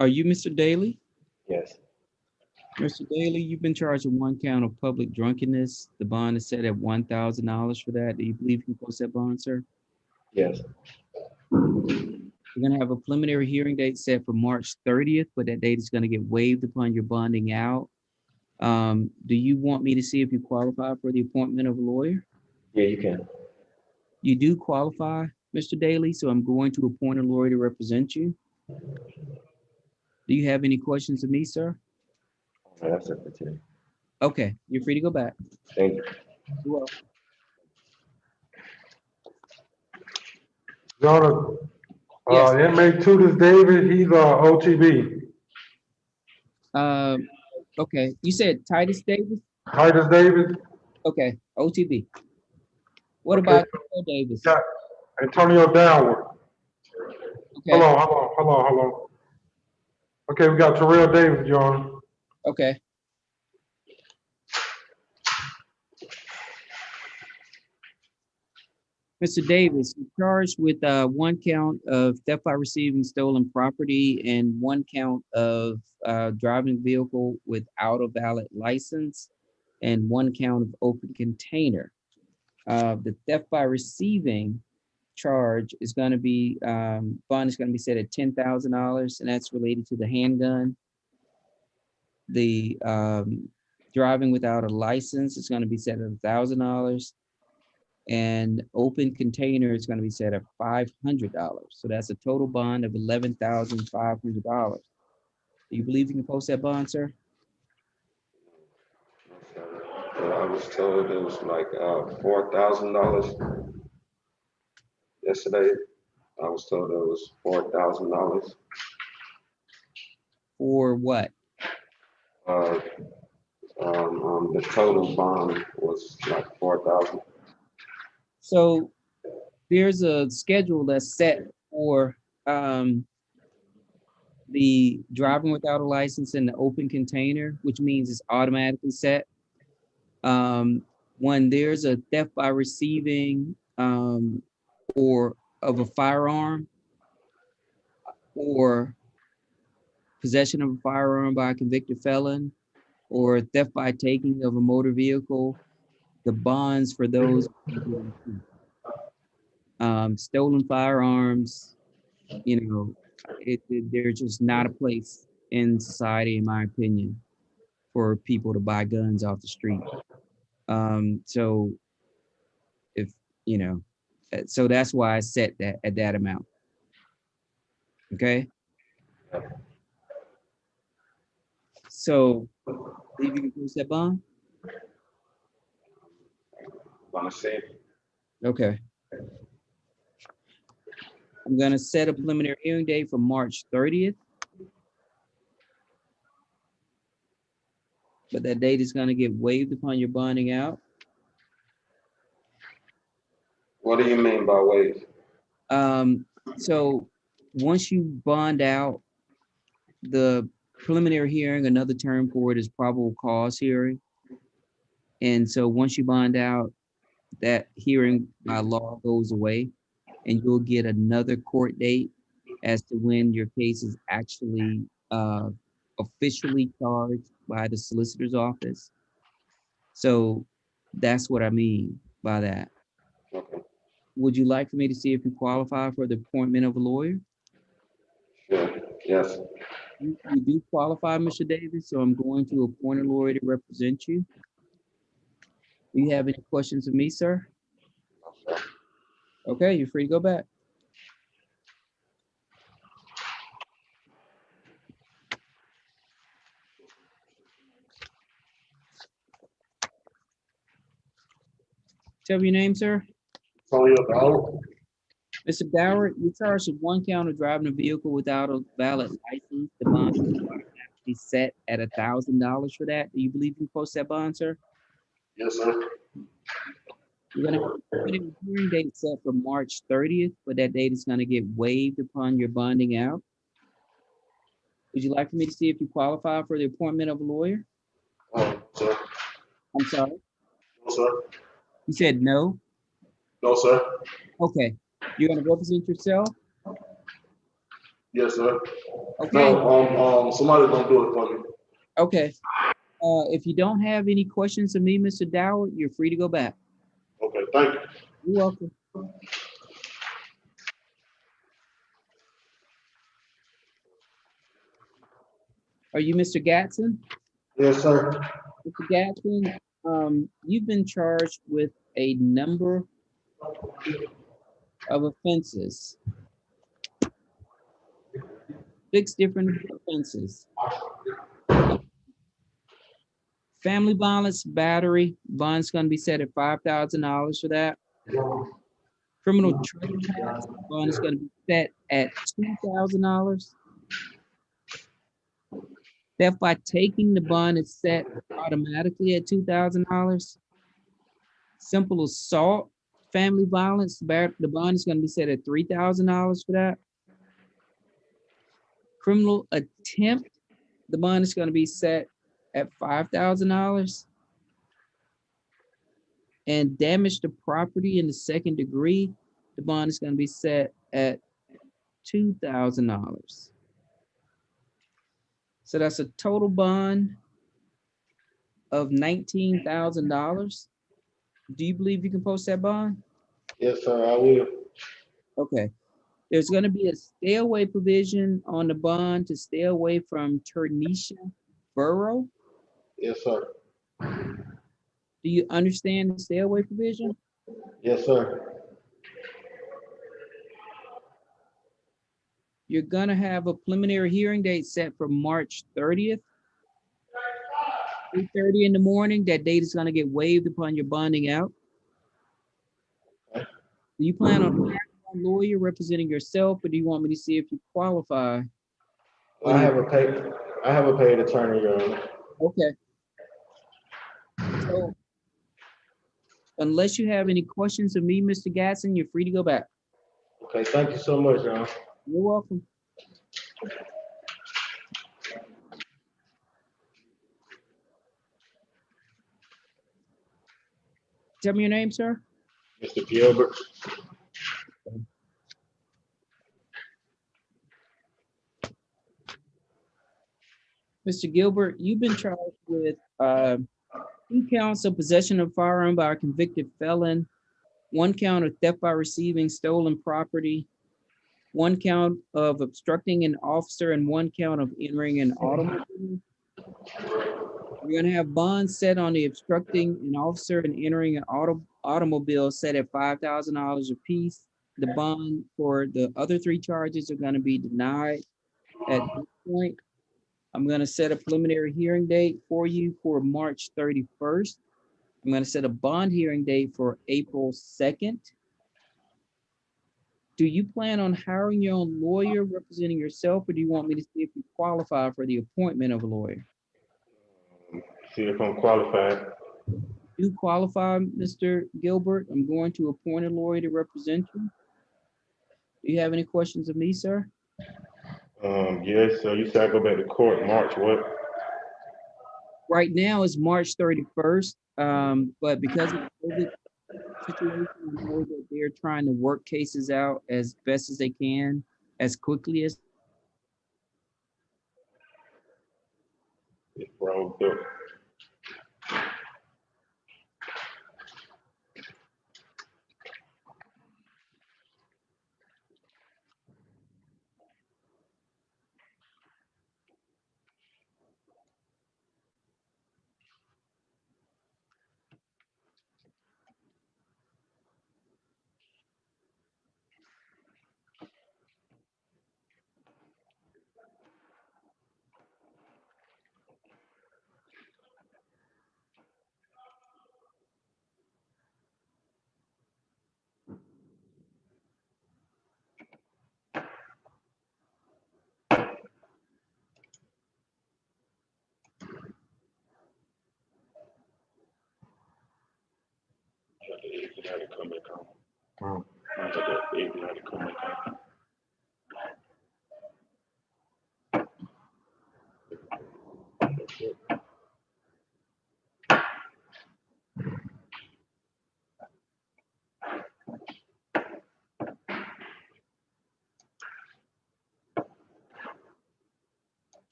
Are you Mr. Daly?
Yes.
Mr. Daly, you've been charged with one count of public drunkenness. The bond is set at $1,000 for that. Do you believe you can post that bond, sir?
Yes.
We're going to have a preliminary hearing date set for March 30th, but that date is going to get waived upon your bonding out. Do you want me to see if you qualify for the appointment of a lawyer?
Yeah, you can.
You do qualify, Mr. Daly, so I'm going to appoint a lawyer to represent you. Do you have any questions of me, sir?
That's it for today.
Okay, you're free to go back.
Thank you.
You're welcome.
Jonathan,
Yes.
inmate Tutus Davis, he's OTB.
Okay, you said Titus Davis?
Titus Davis.
Okay, OTB. What
Okay.
about Antonio Davis?
Yeah, Antonio Downward.
Okay.
Hold on. Okay, we got Terrell Davis, John.
Okay. Mr. Davis, you're charged with one count of theft by receiving stolen property and one count of driving vehicle without a valid license and one count of open container. The theft by receiving charge is going to be, bond is going to be set at $10,000, and that's related to the handgun. The driving without a license is going to be set at $1,000. And open container is going to be set at $500. So that's a total bond of $11,500. Do you believe you can post that bond, sir?
I was told it was like $4,000 yesterday. I was told it was $4,000.
For what?
The total bond was like $4,000.
So there's a schedule that's set for the driving without a license in the open container, which means it's automatically set. When there's a theft by receiving or of a firearm or possession of a firearm by a convicted felon or theft by taking of a motor vehicle, the bonds for those stolen firearms, you know, they're just not a place in society, in my opinion, for people to buy guns off the street. So if, you know, so that's why I set that at that amount. Okay. So if you can post that bond.
Wanna see?
Okay. I'm gonna set a preliminary hearing date for March 30th. But that date is gonna get waived upon your bonding out.
What do you mean by waive?
So once you bond out, the preliminary hearing, another term for it is probable cause hearing. And so once you bond out, that hearing by law goes away and you'll get another court date as to when your case is actually officially charged by the solicitor's office. So that's what I mean by that.
Okay.
Would you like for me to see if you qualify for the appointment of a lawyer?
Sure, yes.
You do qualify, Mr. Davis, so I'm going to appoint a lawyer to represent you. Do you have any questions of me, sir? Okay, you're free to go back. Tell me your name, sir. Mr. Doward, you're charged with 1 count of driving a vehicle without a valid license. The bond is automatically set at $1,000 for that. Do you believe you can post that bond, sir?
Yes, sir.
You're gonna put a hearing date set for March 30th, but that date is gonna get waived upon your bonding out. Would you like for me to see if you qualify for the appointment of a lawyer?
Sir.
I'm sorry,
No, sir.
you said no?
No, sir.
Okay, you're gonna represent yourself?
Yes, sir.
Okay.
No, somebody's gonna do it for me.
Okay. If you don't have any questions of me, Mr. Doward, you're free to go back.
Okay, thank you.
You're welcome. Are you Mr. Gatson?
Yes, sir.
Mr. Gatson, you've been charged with a number of offenses. 6 different offenses. Family violence, battery, bond's gonna be set at $5,000 for that. Criminal trespass, bond is gonna be set at $2,000. Theft by taking, the bond is set automatically at $2,000. Simple assault, family violence, the bond is gonna be set at $3,000 for that. Criminal attempt, the bond is gonna be set at $5,000. And damage to property in the 2nd degree, the bond is gonna be set at $2,000. So that's a total bond of $19,000. Do you believe you can post that bond?
Yes, sir, I will.
Okay. There's gonna be a stay away provision on the bond to stay away from Ternisha Borough.
Yes, sir.
Do you understand the stay away provision?
Yes, sir.
You're gonna have a preliminary hearing date set for March 30th. 8:30 in the morning, that date is gonna get waived upon your bonding out. Do you plan on hiring a lawyer representing yourself, or do you want me to see if you qualify?
I have a paid attorney, Your Honor.
Okay. So, unless you have any questions of me, Mr. Gatson, you're free to go back.
Okay, thank you so much, Your Honor.
You're welcome. Tell me your name, sir.
Mr. Gilbert.
Mr. Gilbert, you've been charged with 2 counts of possession of firearm by a convicted felon, 1 count of theft by receiving stolen property, 1 count of obstructing an officer, and 1 count of entering an automobile. We're gonna have bonds set on the obstructing an officer and entering an automobile set at $5,000 apiece. The bond for the other 3 charges are gonna be denied at this point. I'm gonna set a preliminary hearing date for you for March 31st. I'm gonna set a bond hearing date for April 2nd. Do you plan on hiring your own lawyer representing yourself, or do you want me to see if you qualify for the appointment of a lawyer?
See if I'm qualified.
You qualify, Mr. Gilbert. I'm going to appoint a lawyer to represent you. Do you have any questions of me, sir?
Yes, so you said I go back to court March what?
Right now is March 31st, but because of the COVID situation, I know that they're trying to work cases out as best as they can, as quickly as.
It's broke up.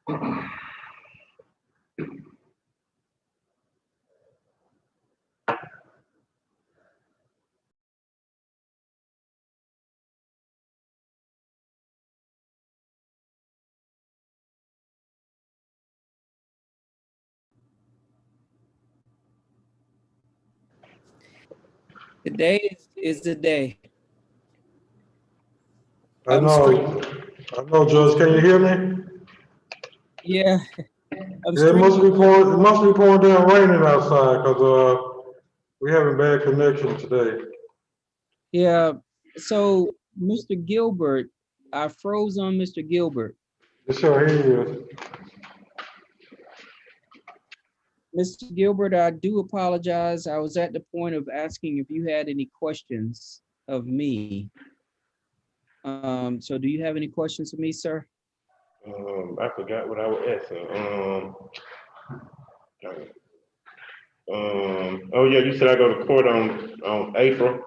Today is the day.
I know, Judge, can you hear me?
Yeah.
Yeah, it must be pouring down raining outside, cause, we having bad connection today.
Yeah. So, Mr. Gilbert, I froze on Mr. Gilbert.
Yes, sir, here he is.
Mr. Gilbert, I do apologize. I was at the point of asking if you had any questions of me. So do you have any questions of me, sir?
I forgot what I was asking. Oh yeah, you said I go to court on April.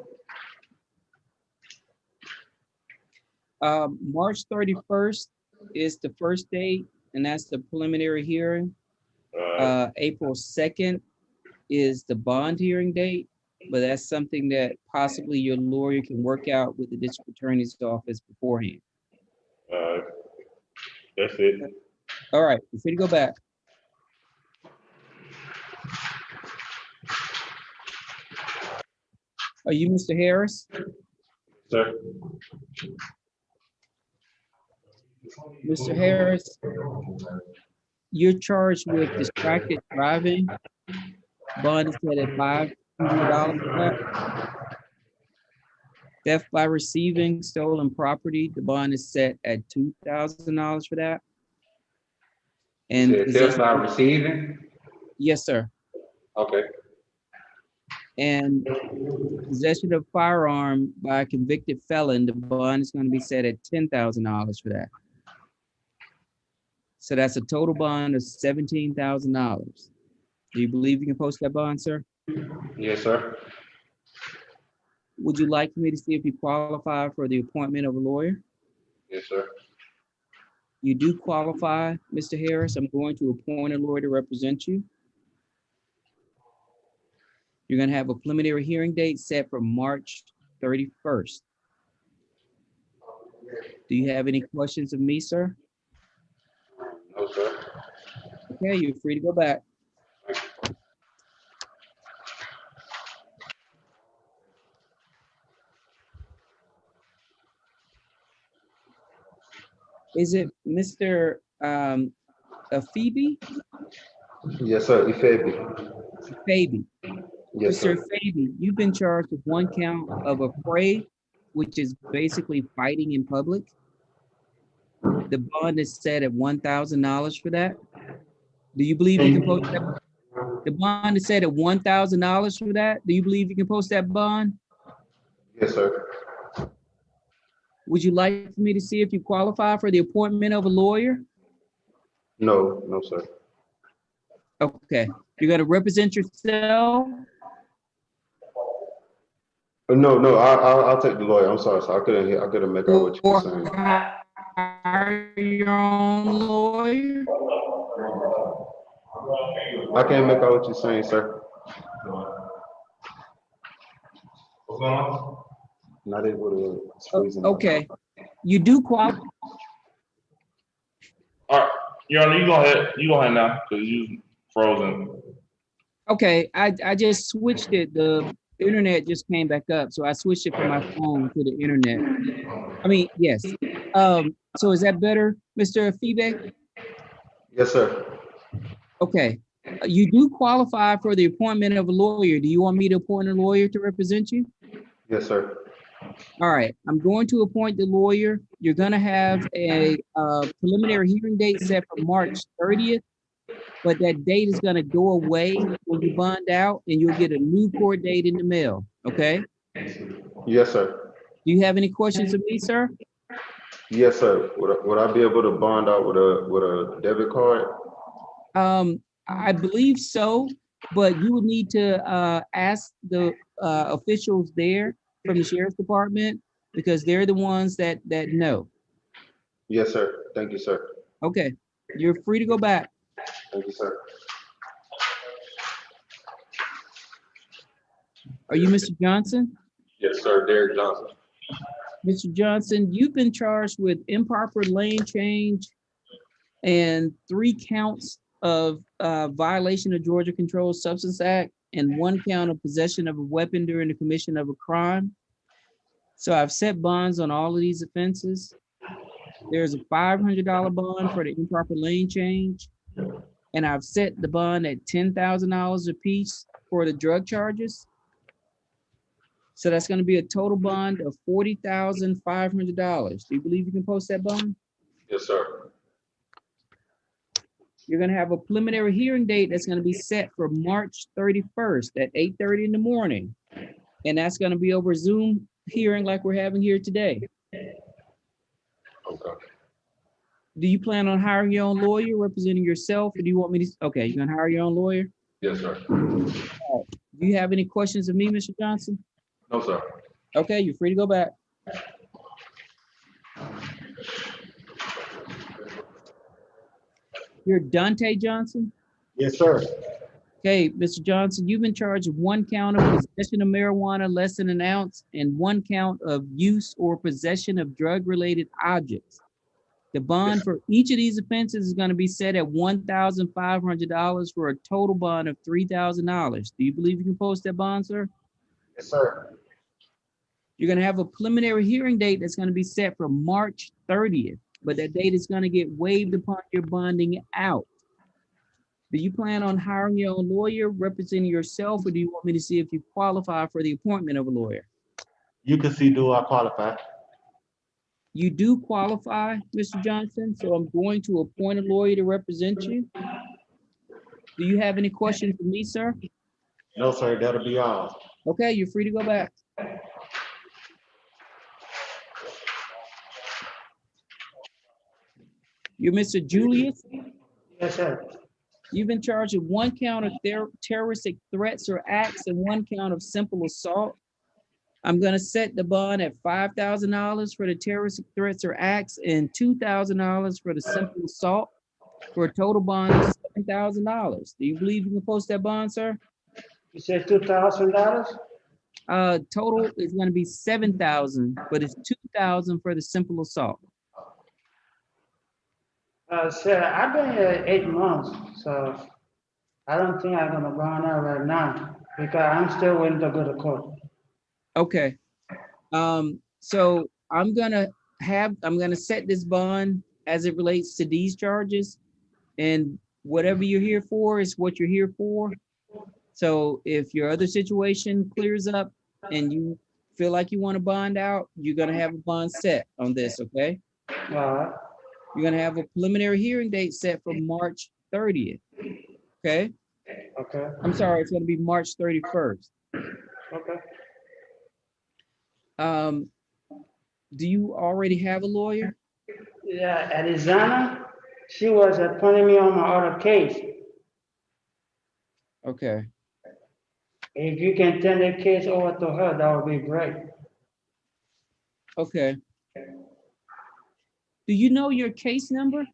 March 31st is the first date, and that's the preliminary hearing. April 2nd is the bond hearing date, but that's something that possibly your lawyer can work out with the district attorney's office beforehand.
That's it.
All right, you're free to go back. Are you Mr. Harris?
Sir.
Mr. Harris, you're charged with distracted driving. Bond is set at $500 for that. Theft by receiving stolen property, the bond is set at $2,000 for that. And
theft by receiving?
Yes, sir.
Okay.
And possession of firearm by a convicted felon, the bond is going to be set at $10,000 for that. So that's a total bond of $17,000. Do you believe you can post that bond, sir?
Yes, sir.
Would you like me to see if you qualify for the appointment of a lawyer?
Yes, sir.
You do qualify, Mr. Harris. I'm going to appoint a lawyer to represent you. You're going to have a preliminary hearing date set for March 31st. Do you have any questions of me, sir?
No, sir.
Okay, you're free to go back. Is it Mr. Phoebe?
Yes, sir, Phoebe.
Phoebe.
Yes,
Mr.
sir.
Phoebe, you've been charged with one count of affray, which is basically fighting in public. The bond is set at $1,000 for that. Do you believe you can post that? The bond is set at $1,000 for that. Do you believe you can post that bond?
Yes, sir.
Would you like for me to see if you qualify for the appointment of a lawyer?
No, no, sir.
Okay, you're gonna represent yourself?
No, I'll take the lawyer. I'm sorry, sir. I couldn't make out what you were saying.
Hire your own lawyer?
I can't make out what you're saying, sir. Not able to. It's freezing.
Okay, you do qualify.
All right, Your Honor, you go ahead now, because you frozen.
Okay, I just switched it. The internet just came back up, so I switched it from my phone to the internet. I mean, yes. So is that better, Mr. Phoebe?
Yes, sir.
Okay, you do qualify for the appointment of a lawyer. Do you want me to appoint a lawyer to represent you?
Yes, sir.
All right, I'm going to appoint the lawyer. You're gonna have a preliminary hearing date set for March 30th, but that date is gonna go away when you bond out and you'll get a new court date in the mail, okay?
Yes, sir.
Do you have any questions of me, sir?
Yes, sir. Would I be able to bond out with a debit card?
I believe so, but you would need to ask the officials there from the sheriff's department because they're the ones that know.
Yes, sir. Thank you, sir.
Okay, You're free to go back.
Thank you, sir.
Are you Mr. Johnson?
Yes, sir, Derek Johnson.
Mr. Johnson, you've been charged with improper lane change and 3 counts of violation of Georgia Controlled Substance Act and 1 count of possession of a weapon during the commission of a crime. So I've set bonds on all of these offenses. There's a $500 bond for the improper lane change, and I've set the bond at $10,000 apiece for the drug charges. So that's going to be a total bond of $40,500. Do you believe you can post that bond?
Yes, sir.
You're going to have a preliminary hearing date that's going to be set for March 31st at 8:30 in the morning. And that's going to be over Zoom hearing like we're having here today.
Okay.
Do you plan on hiring your own lawyer representing yourself, or do you want me to? Okay, you're going to hire your own lawyer?
Yes, sir.
Do you have any questions of me, Mr. Johnson?
No, sir.
Okay, you're free to go back. You're Dante Johnson?
Yes, sir.
Okay, Mr. Johnson, you've been charged with 1 count of possession of marijuana less than an ounce and 1 count of use or possession of drug-related objects. The bond for each of these offenses is going to be set at $1,500 for a total bond of $3,000. Do you believe you can post that bond, sir?
Yes, sir.
You're going to have a preliminary hearing date that's going to be set for March 30th, but that date is going to get waived upon your bonding out. Do you plan on hiring your own lawyer representing yourself, or do you want me to see if you qualify for the appointment of a lawyer?
You can see, do I qualify?
You do qualify, Mr. Johnson, so I'm going to appoint a lawyer to represent you. Do you have any questions for me, sir?
No, sir, that'll be all.
Okay, you're free to go back. You're Mr. Julius?
Yes, sir.
You've been charged with 1 count of terroristic threats or acts and 1 count of simple assault. I'm going to set the bond at $5,000 for the terroristic threats or acts and $2,000 for the simple assault for a total bond of $7,000. Do you believe you can post that bond, sir?
You said $2,000?
Total is going to be $7,000, but it's $2,000 for the simple assault.
Sir, I've been here 8 months, so I don't think I'm gonna bond out right now because I'm still waiting to go to court.
Okay. So I'm gonna set this bond as it relates to these charges, and whatever you're here for is what you're here for. So if your other situation clears up and you feel like you want to bond out, you're gonna have a bond set on this, okay? You're gonna have a preliminary hearing date set for March 30th, okay?
Okay.
I'm sorry, it's gonna be March 31st.
Okay.
Do you already have a lawyer?
Yeah, Arizona, she was appointing me on my other case.
Okay.
If you can turn the case over to her, that would be great.
Okay. Do you know your case number?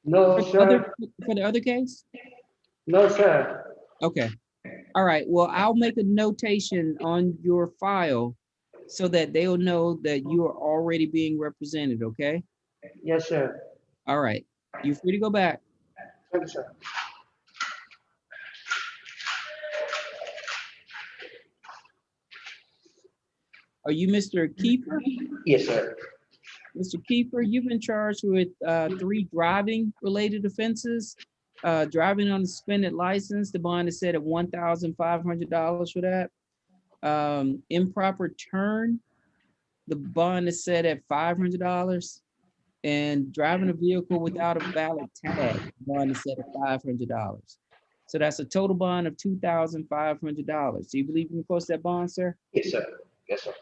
No, sir.
For the other case?
No, sir.
Okay. All right. Well, I'll make a notation on your file so that they'll know that you are already being represented, okay?
Yes, sir.
All right. You're free to go back.
Thank you, sir.
Are you Mr. Kiefer?
Yes, sir.
Mr. Kiefer, you've been charged with 3 driving-related offenses. Driving on a suspended license, the bond is set at $1,500 for that. Improper turn, the bond is set at $500. And driving a vehicle without a valid tag, the bond is set at $500. So that's a total bond of $2,500. Do you believe you can post that bond, sir?
Yes, sir. Yes, sir.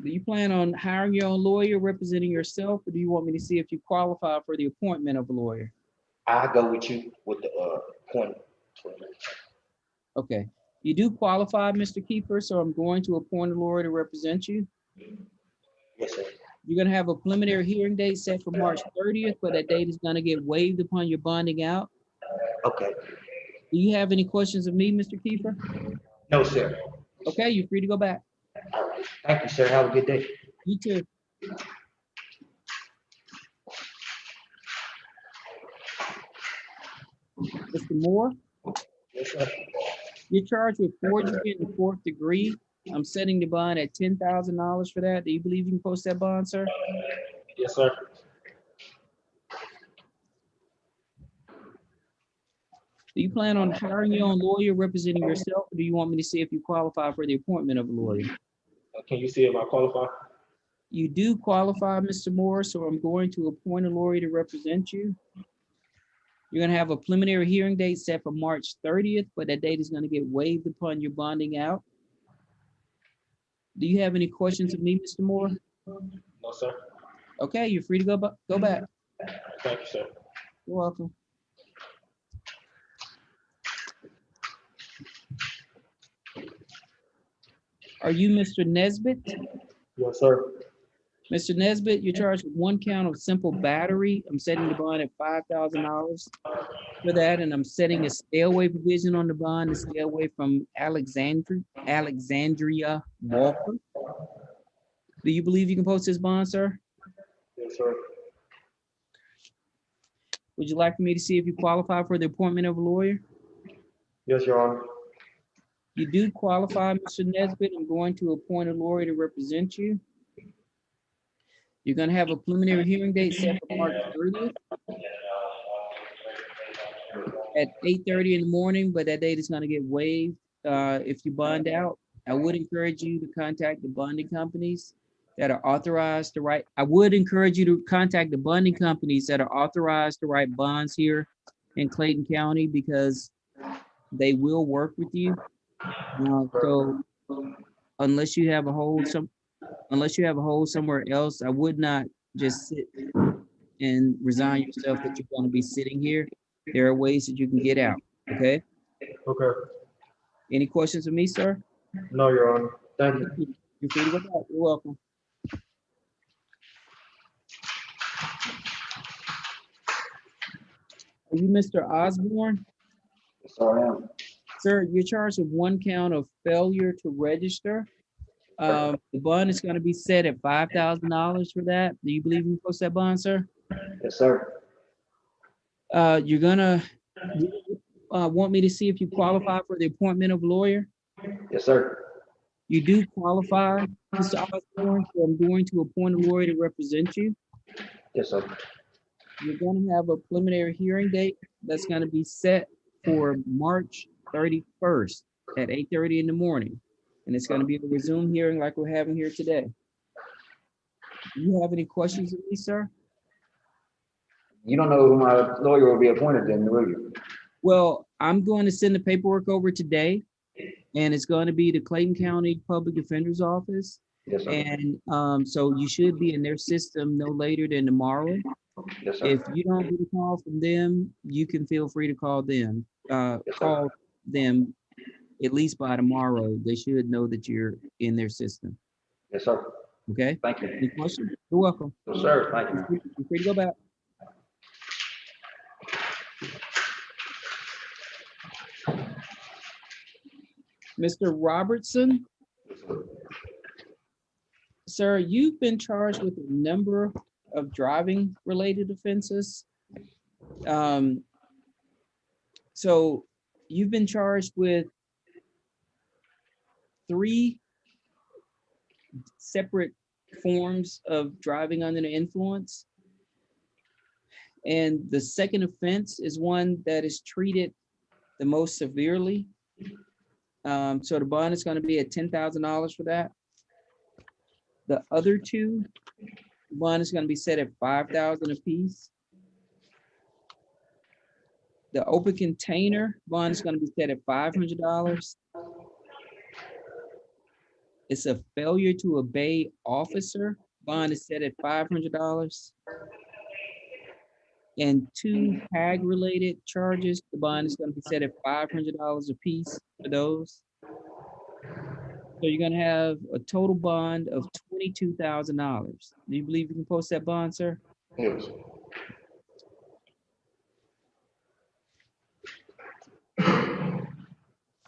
Do you plan on hiring your own lawyer representing yourself, or do you want me to see if you qualify for the appointment of a lawyer?
I'll go with you with the appointment.
Okay. You do qualify, Mr. Kiefer, so I'm going to appoint a lawyer to represent you.
Yes, sir.
You're gonna have a preliminary hearing date set for March 30th, but that date is gonna get waived upon your bonding out.
Okay.
Do you have any questions of me, Mr. Kiefer?
No, sir.
Okay, you're free to go back.
All right. Thank you, sir. Have a good day.
You too. Mr. Moore,
Yes, sir.
you're charged with forgery in the 4th degree. I'm setting the bond at $10,000 for that. Do you believe you can post that bond, sir?
Yes, sir.
Do you plan on hiring your own lawyer representing yourself, or do you want me to see if you qualify for the appointment of a lawyer?
Can you see if I qualify?
You do qualify, Mr. Moore, so I'm going to appoint a lawyer to represent you. You're gonna have a preliminary hearing date set for March 30th, but that date is gonna get waived upon your bonding out. Do you have any questions of me, Mr. Moore?
No, sir.
Okay, you're free to go back.
Thank you, sir.
You're welcome. Are you Mr. Nesbitt?
Yes, sir.
Mr. Nesbitt, you're charged with 1 count of simple battery. I'm setting the bond at $5,000 for that, and I'm setting a stay away provision on the bond to stay away from Alexandria Walker. Do you believe you can post this bond, sir?
Yes, sir.
Would you like for me to see if you qualify for the appointment of a lawyer?
Yes, Your Honor.
You do qualify, Mr. Nesbitt. I'm going to appoint a lawyer to represent you. You're gonna have a preliminary hearing date set for March 30th at 8:30 in the morning, but that date is gonna get waived if you bond out. I would encourage you to contact the bonding companies that are authorized to write. I would encourage you to contact the bonding companies that are authorized to write bonds here in Clayton County, because they will work with you. So unless you have a hold somewhere else, I would not just sit and resign yourself that you're going to be sitting here. There are ways that you can get out. Okay.
Okay.
Any questions of me, sir?
No, Your Honor. Thank you.
You're free to go back. You're welcome. Are you Mr. Osborne?
Yes, I am.
Sir, you're charged with 1 count of failure to register. The bond is going to be set at $5,000 for that. Do you believe you can post that bond, sir?
Yes, sir.
You're gonna want me to see if you qualify for the appointment of a lawyer?
Yes, sir.
You do qualify, Mr. Osborne, so I'm going to appoint a lawyer to represent you.
Yes, sir.
You're going to have a preliminary hearing date that's going to be set for March 31st at 8:30 in the morning. And it's going to be a resume hearing like we're having here today. Do you have any questions of me, sir?
You don't know who my lawyer will be appointed then, will you?
Well, I'm going to send the paperwork over today, and it's going to be the Clayton County Public Defender's Office.
Yes, sir.
And so you should be in their system no later than tomorrow.
Yes, sir.
If you don't get a call from them, you can feel free to call them. Call them at least by tomorrow. They should know that you're in their system.
Yes, sir.
Okay?
Thank you.
Any questions? You're welcome.
Yes, sir. Thank you.
You're free to go back. Mr. Robertson? Sir, you've been charged with a number of driving related offenses. So you've been charged with 3 separate forms of driving under the influence. And the second offense is one that is treated the most severely. So the bond is going to be at $10,000 for that. The other 2, the bond is going to be set at $5,000 apiece. The open container bond is going to be set at $500. It's a failure to obey officer bond is set at $500. And 2 tag related charges, the bond is going to be set at $500 a piece for those. So you're going to have a total bond of $22,000. Do you believe you can post that bond, sir?
Yes.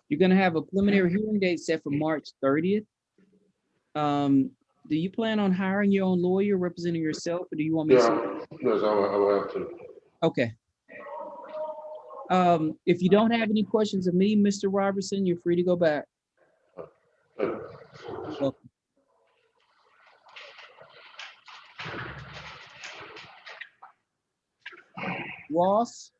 You're gonna have a preliminary hearing date set for March 30th. Do you plan on hiring your own lawyer representing yourself, or do you want me to?
Yes, I will have to.
Okay. If you don't have any questions of me, Mr. Robertson, you're free to go back. Okay. Ross?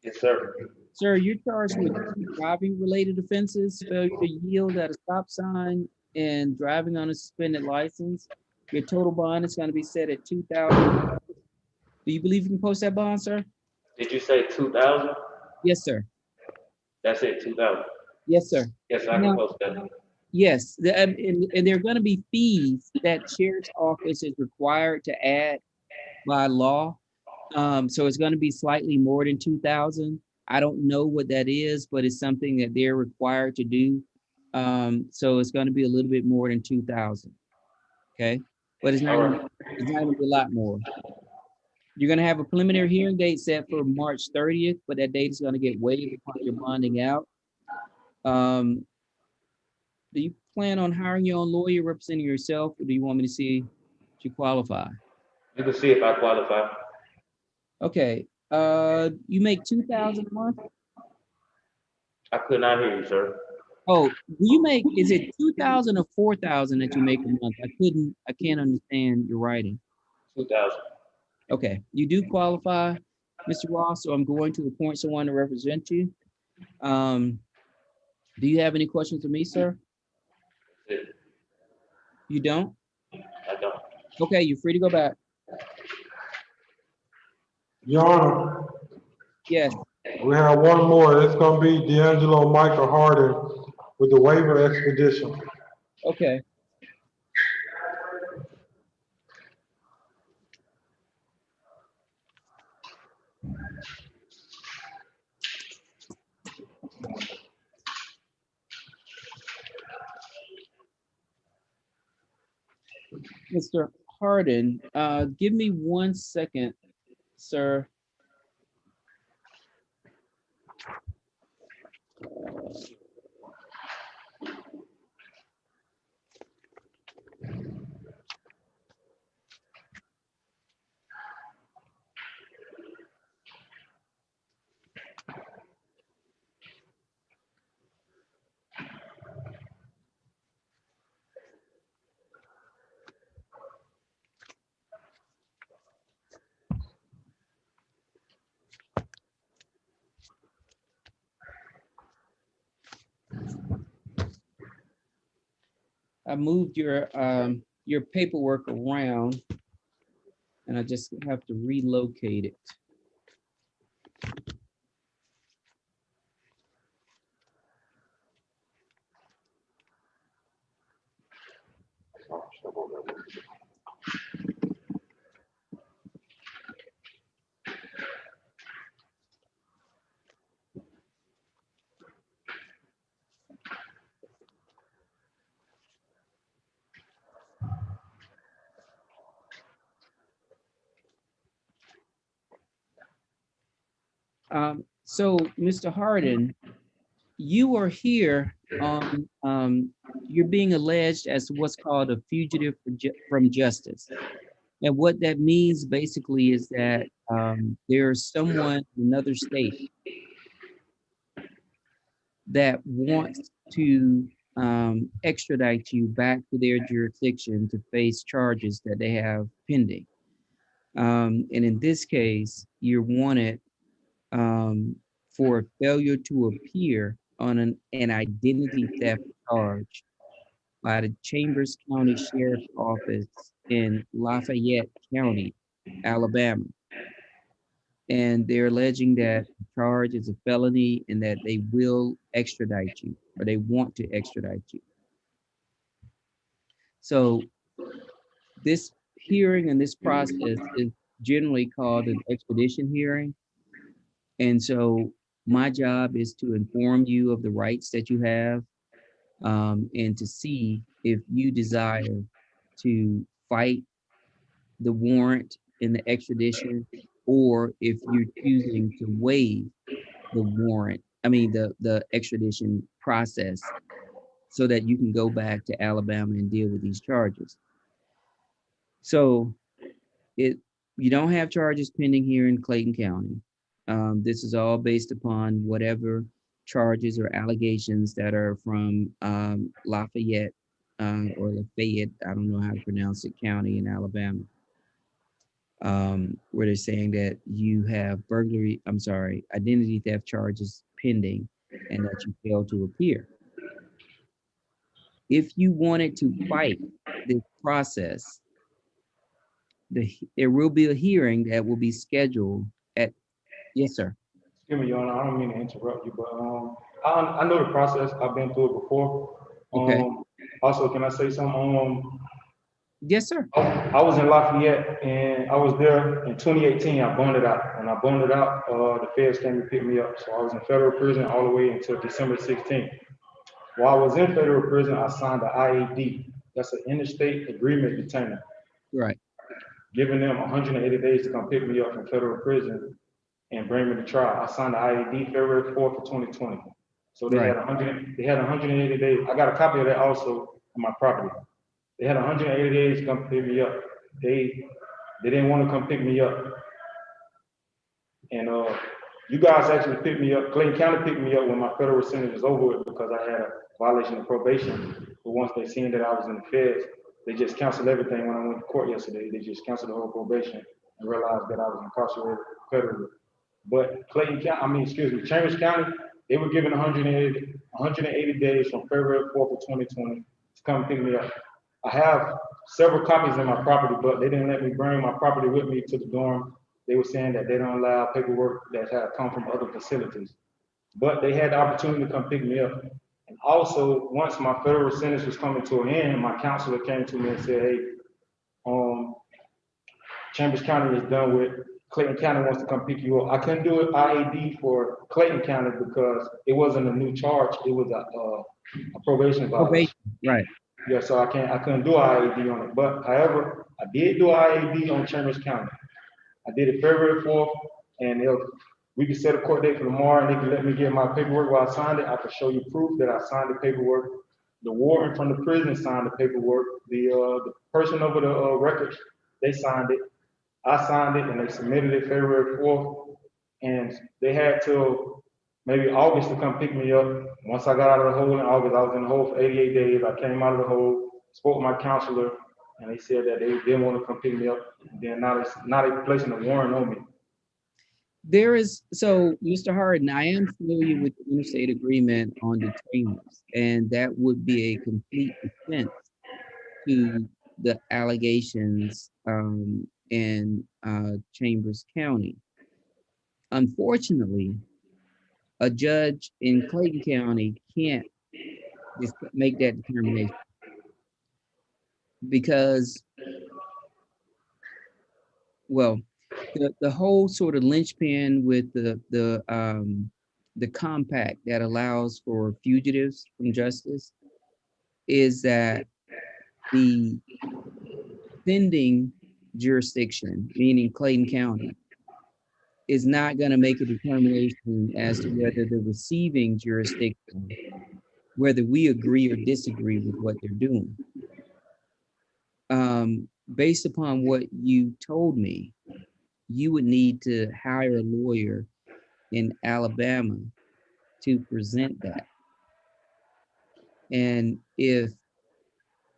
Yes, sir.
Sir, you're charged with driving related offenses, failure to yield at a stop sign, and driving on a suspended license. Your total bond is going to be set at $2,000. Do you believe you can post that bond, sir?
Did you say 2,000?
Yes, sir.
That's it, 2,000.
Yes, sir.
Yes, I can post that.
Yes, and there are going to be fees that sheriff's office is required to add by law. So it's going to be slightly more than 2,000. I don't know what that is, but it's something that they're required to do. So it's going to be a little bit more than 2,000. Okay, but it's not going to be a lot more. You're going to have a preliminary hearing date set for March 30th, but that date is going to get waived upon your bonding out. Do you plan on hiring your own lawyer representing yourself, or do you want me to see if you qualify?
You can see if I qualify.
Okay. You make $2,000 a month?
I could not hear you, sir.
Oh, do you make, is it 2,000 or 4,000 that you make a month? I can't understand your writing.
2,000.
Okay, you do qualify, Mr. Ross, so I'm going to appoint someone to represent you. Do you have any questions for me, sir? You don't?
I don't.
Okay, you're free to go back.
Your Honor.
Yes.
We have one more. It's gonna be D'Angelo Michael Harden with the waiver expedition.
Okay. Mr. Harden, give me 1 second, sir. I moved your paperwork around, and I just have to relocate it. So, Mr. Harden, you are here on, you're being alleged as what's called a fugitive from justice. And what that means basically is that there's someone in another state that wants to extradite you back to their jurisdiction to face charges that they have pending. And in this case, you're wanted for failure to appear on an identity theft charge by the Chambers County Sheriff's Office in Lafayette County, Alabama. And they're alleging that the charge is a felony and that they will extradite you, or they want to extradite you. So this hearing and this process is generally called an expedition hearing. And so my job is to inform you of the rights that you have, and to see if you desire to fight the warrant in the extradition, or if you're choosing to waive the warrant, the extradition process, so that you can go back to Alabama and deal with these charges. So you don't have charges pending here in Clayton County. This is all based upon whatever charges or allegations that are from Lafayette or Lafayette, I don't know how to pronounce it, county in Alabama, where they're saying that you have identity theft charges pending and that you failed to appear. If you wanted to fight this process, there will be a hearing that will be scheduled at, yes, sir.
Excuse me, Your Honor, I don't mean to interrupt you, but I know the process. I've been through it before.
Okay.
Also, can I say something?
Yes, sir.
I was in Lafayette and I was there in 2018. I bonded out. When I bonded out, the feds came to pick me up. So I was in federal prison all the way until December 16th. While I was in federal prison, I signed the IAD. That's an interstate agreement detainer.
Right.
Giving them 180 days to come pick me up from federal prison and bring me to trial. I signed the IAD February 4th of 2020. So they had 180 days. I got a copy of that also on my property. They had 180 days to come pick me up. They didn't want to come pick me up. And you guys actually picked me up. Clayton County picked me up when my federal sentence was over with because I had a violation of probation. But once they seen that I was in the feds, they just canceled everything when I went to court yesterday. They just canceled the whole probation and realized that I was incarcerated federally. But Chambers County, they were given 180 days from February 4th of 2020 to come pick me up. I have several copies in my property, but they didn't let me bring my property with me to the dorm. They were saying that they don't allow paperwork that had come from other facilities. But they had the opportunity to come pick me up. And also, once my federal sentence was coming to an end, my counselor came to me and said, hey, Chambers County is done with. Clayton County wants to come pick you up. I couldn't do an IAD for Clayton County because it wasn't a new charge. It was a probation violation.
Right.
Yeah, so I couldn't do IAD on it. But however, I did do IAD on Chambers County. I did it February 4th, and we could set a court date for tomorrow, and they could let me get my paperwork while I signed it. I could show you proof that I signed the paperwork. The warden from the prison signed the paperwork. The person over the records, they signed it. I signed it, and they submitted it February 4th, and they had till maybe August to come pick me up. Once I got out of the hole in August, I was in the hole for 88 days. I came out of the hole, spoke with my counselor, and they said that they didn't want to come pick me up. And then now they're placing a warrant on me.
So, Mr. Harden, I am familiar with the interstate agreement on detainers, and that would be a complete defense to the allegations in Chambers County. Unfortunately, a judge in Clayton County can't just make that determination because, well, the whole sort of linchpin with the compact that allows for fugitives from justice is that the sending jurisdiction, meaning Clayton County, is not going to make a determination as to whether the receiving jurisdiction, whether we agree or disagree with what they're doing. Based upon what you told me, you would need to hire a lawyer in Alabama to present that. And if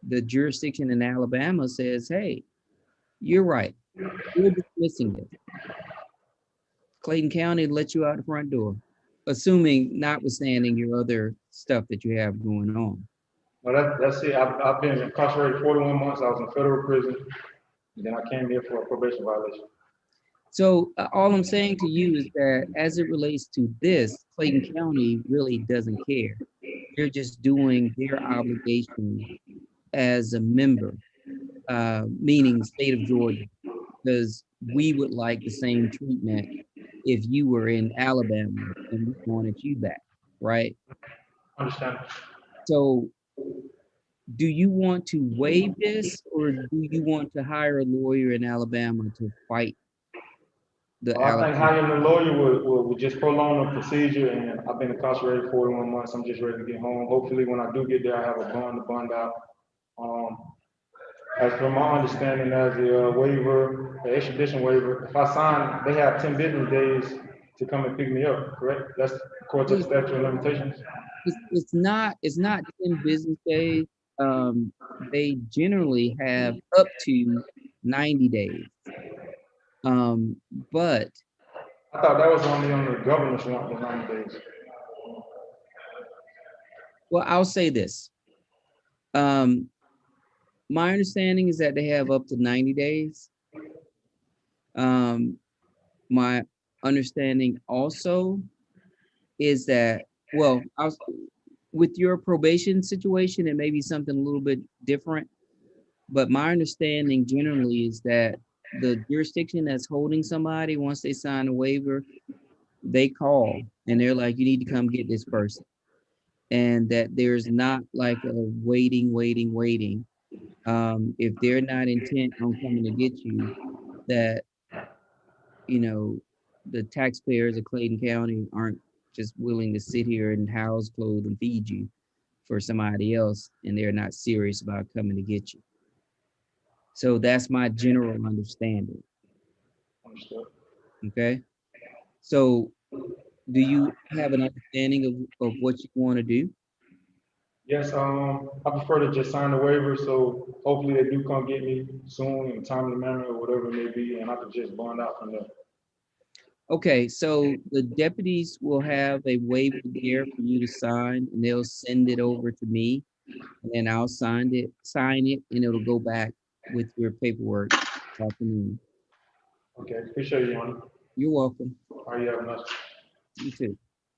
the jurisdiction in Alabama says, hey, you're right, we're dismissing this, Clayton County let you out the front door, assuming notwithstanding your other stuff that you have going on.
Well, that's it. I've been incarcerated 41 months. I was in federal prison. And then I came here for a probation violation.
So all I'm saying to you is that as it relates to this, Clayton County really doesn't care. They're just doing their obligation as a member, meaning state of Georgia, because we would like the same treatment if you were in Alabama and we wanted you back, right?
Understand.
So do you want to waive this, or do you want to hire a lawyer in Alabama to fight the
Well, I think
Alabama?
hiring a lawyer would just prolong the procedure, and I've been incarcerated 41 months. I'm just ready to get home. Hopefully, when I do get there, I have a bond to bond out. As per my understanding, as the waiver, the extradition waiver, if I sign, they have 10 business days to come and pick me up, correct? That's according to the statute of limitations.
It's not 10 business days. They generally have up to 90 days. But
I thought that was only on the governor's want the 90 days.
well, I'll say this. My understanding is that they have up to 90 days. My understanding also is that, well, with your probation situation, it may be something a little bit different, but my understanding generally is that the jurisdiction that's holding somebody, once they sign a waiver, they call and they're like, you need to come get this person. And that there's not like a waiting. If they're not intent on coming to get you, that, you know, the taxpayers of Clayton County aren't just willing to sit here and house, clothe, and feed you for somebody else, and they're not serious about coming to get you. So that's my general understanding.
Understood.
Okay. So do you have an understanding of what you want to do?
Yes, I prefer to just sign the waiver, so hopefully they do come get me soon in a timely manner or whatever it may be, and I can just bond out from there.
Okay, so the deputies will have a waiver there for you to sign, and they'll send it over to me, and then I'll sign it, and it'll go back with your paperwork this afternoon.
Okay, appreciate you, Your Honor.
You're welcome.
All right, you have a nice.
You too.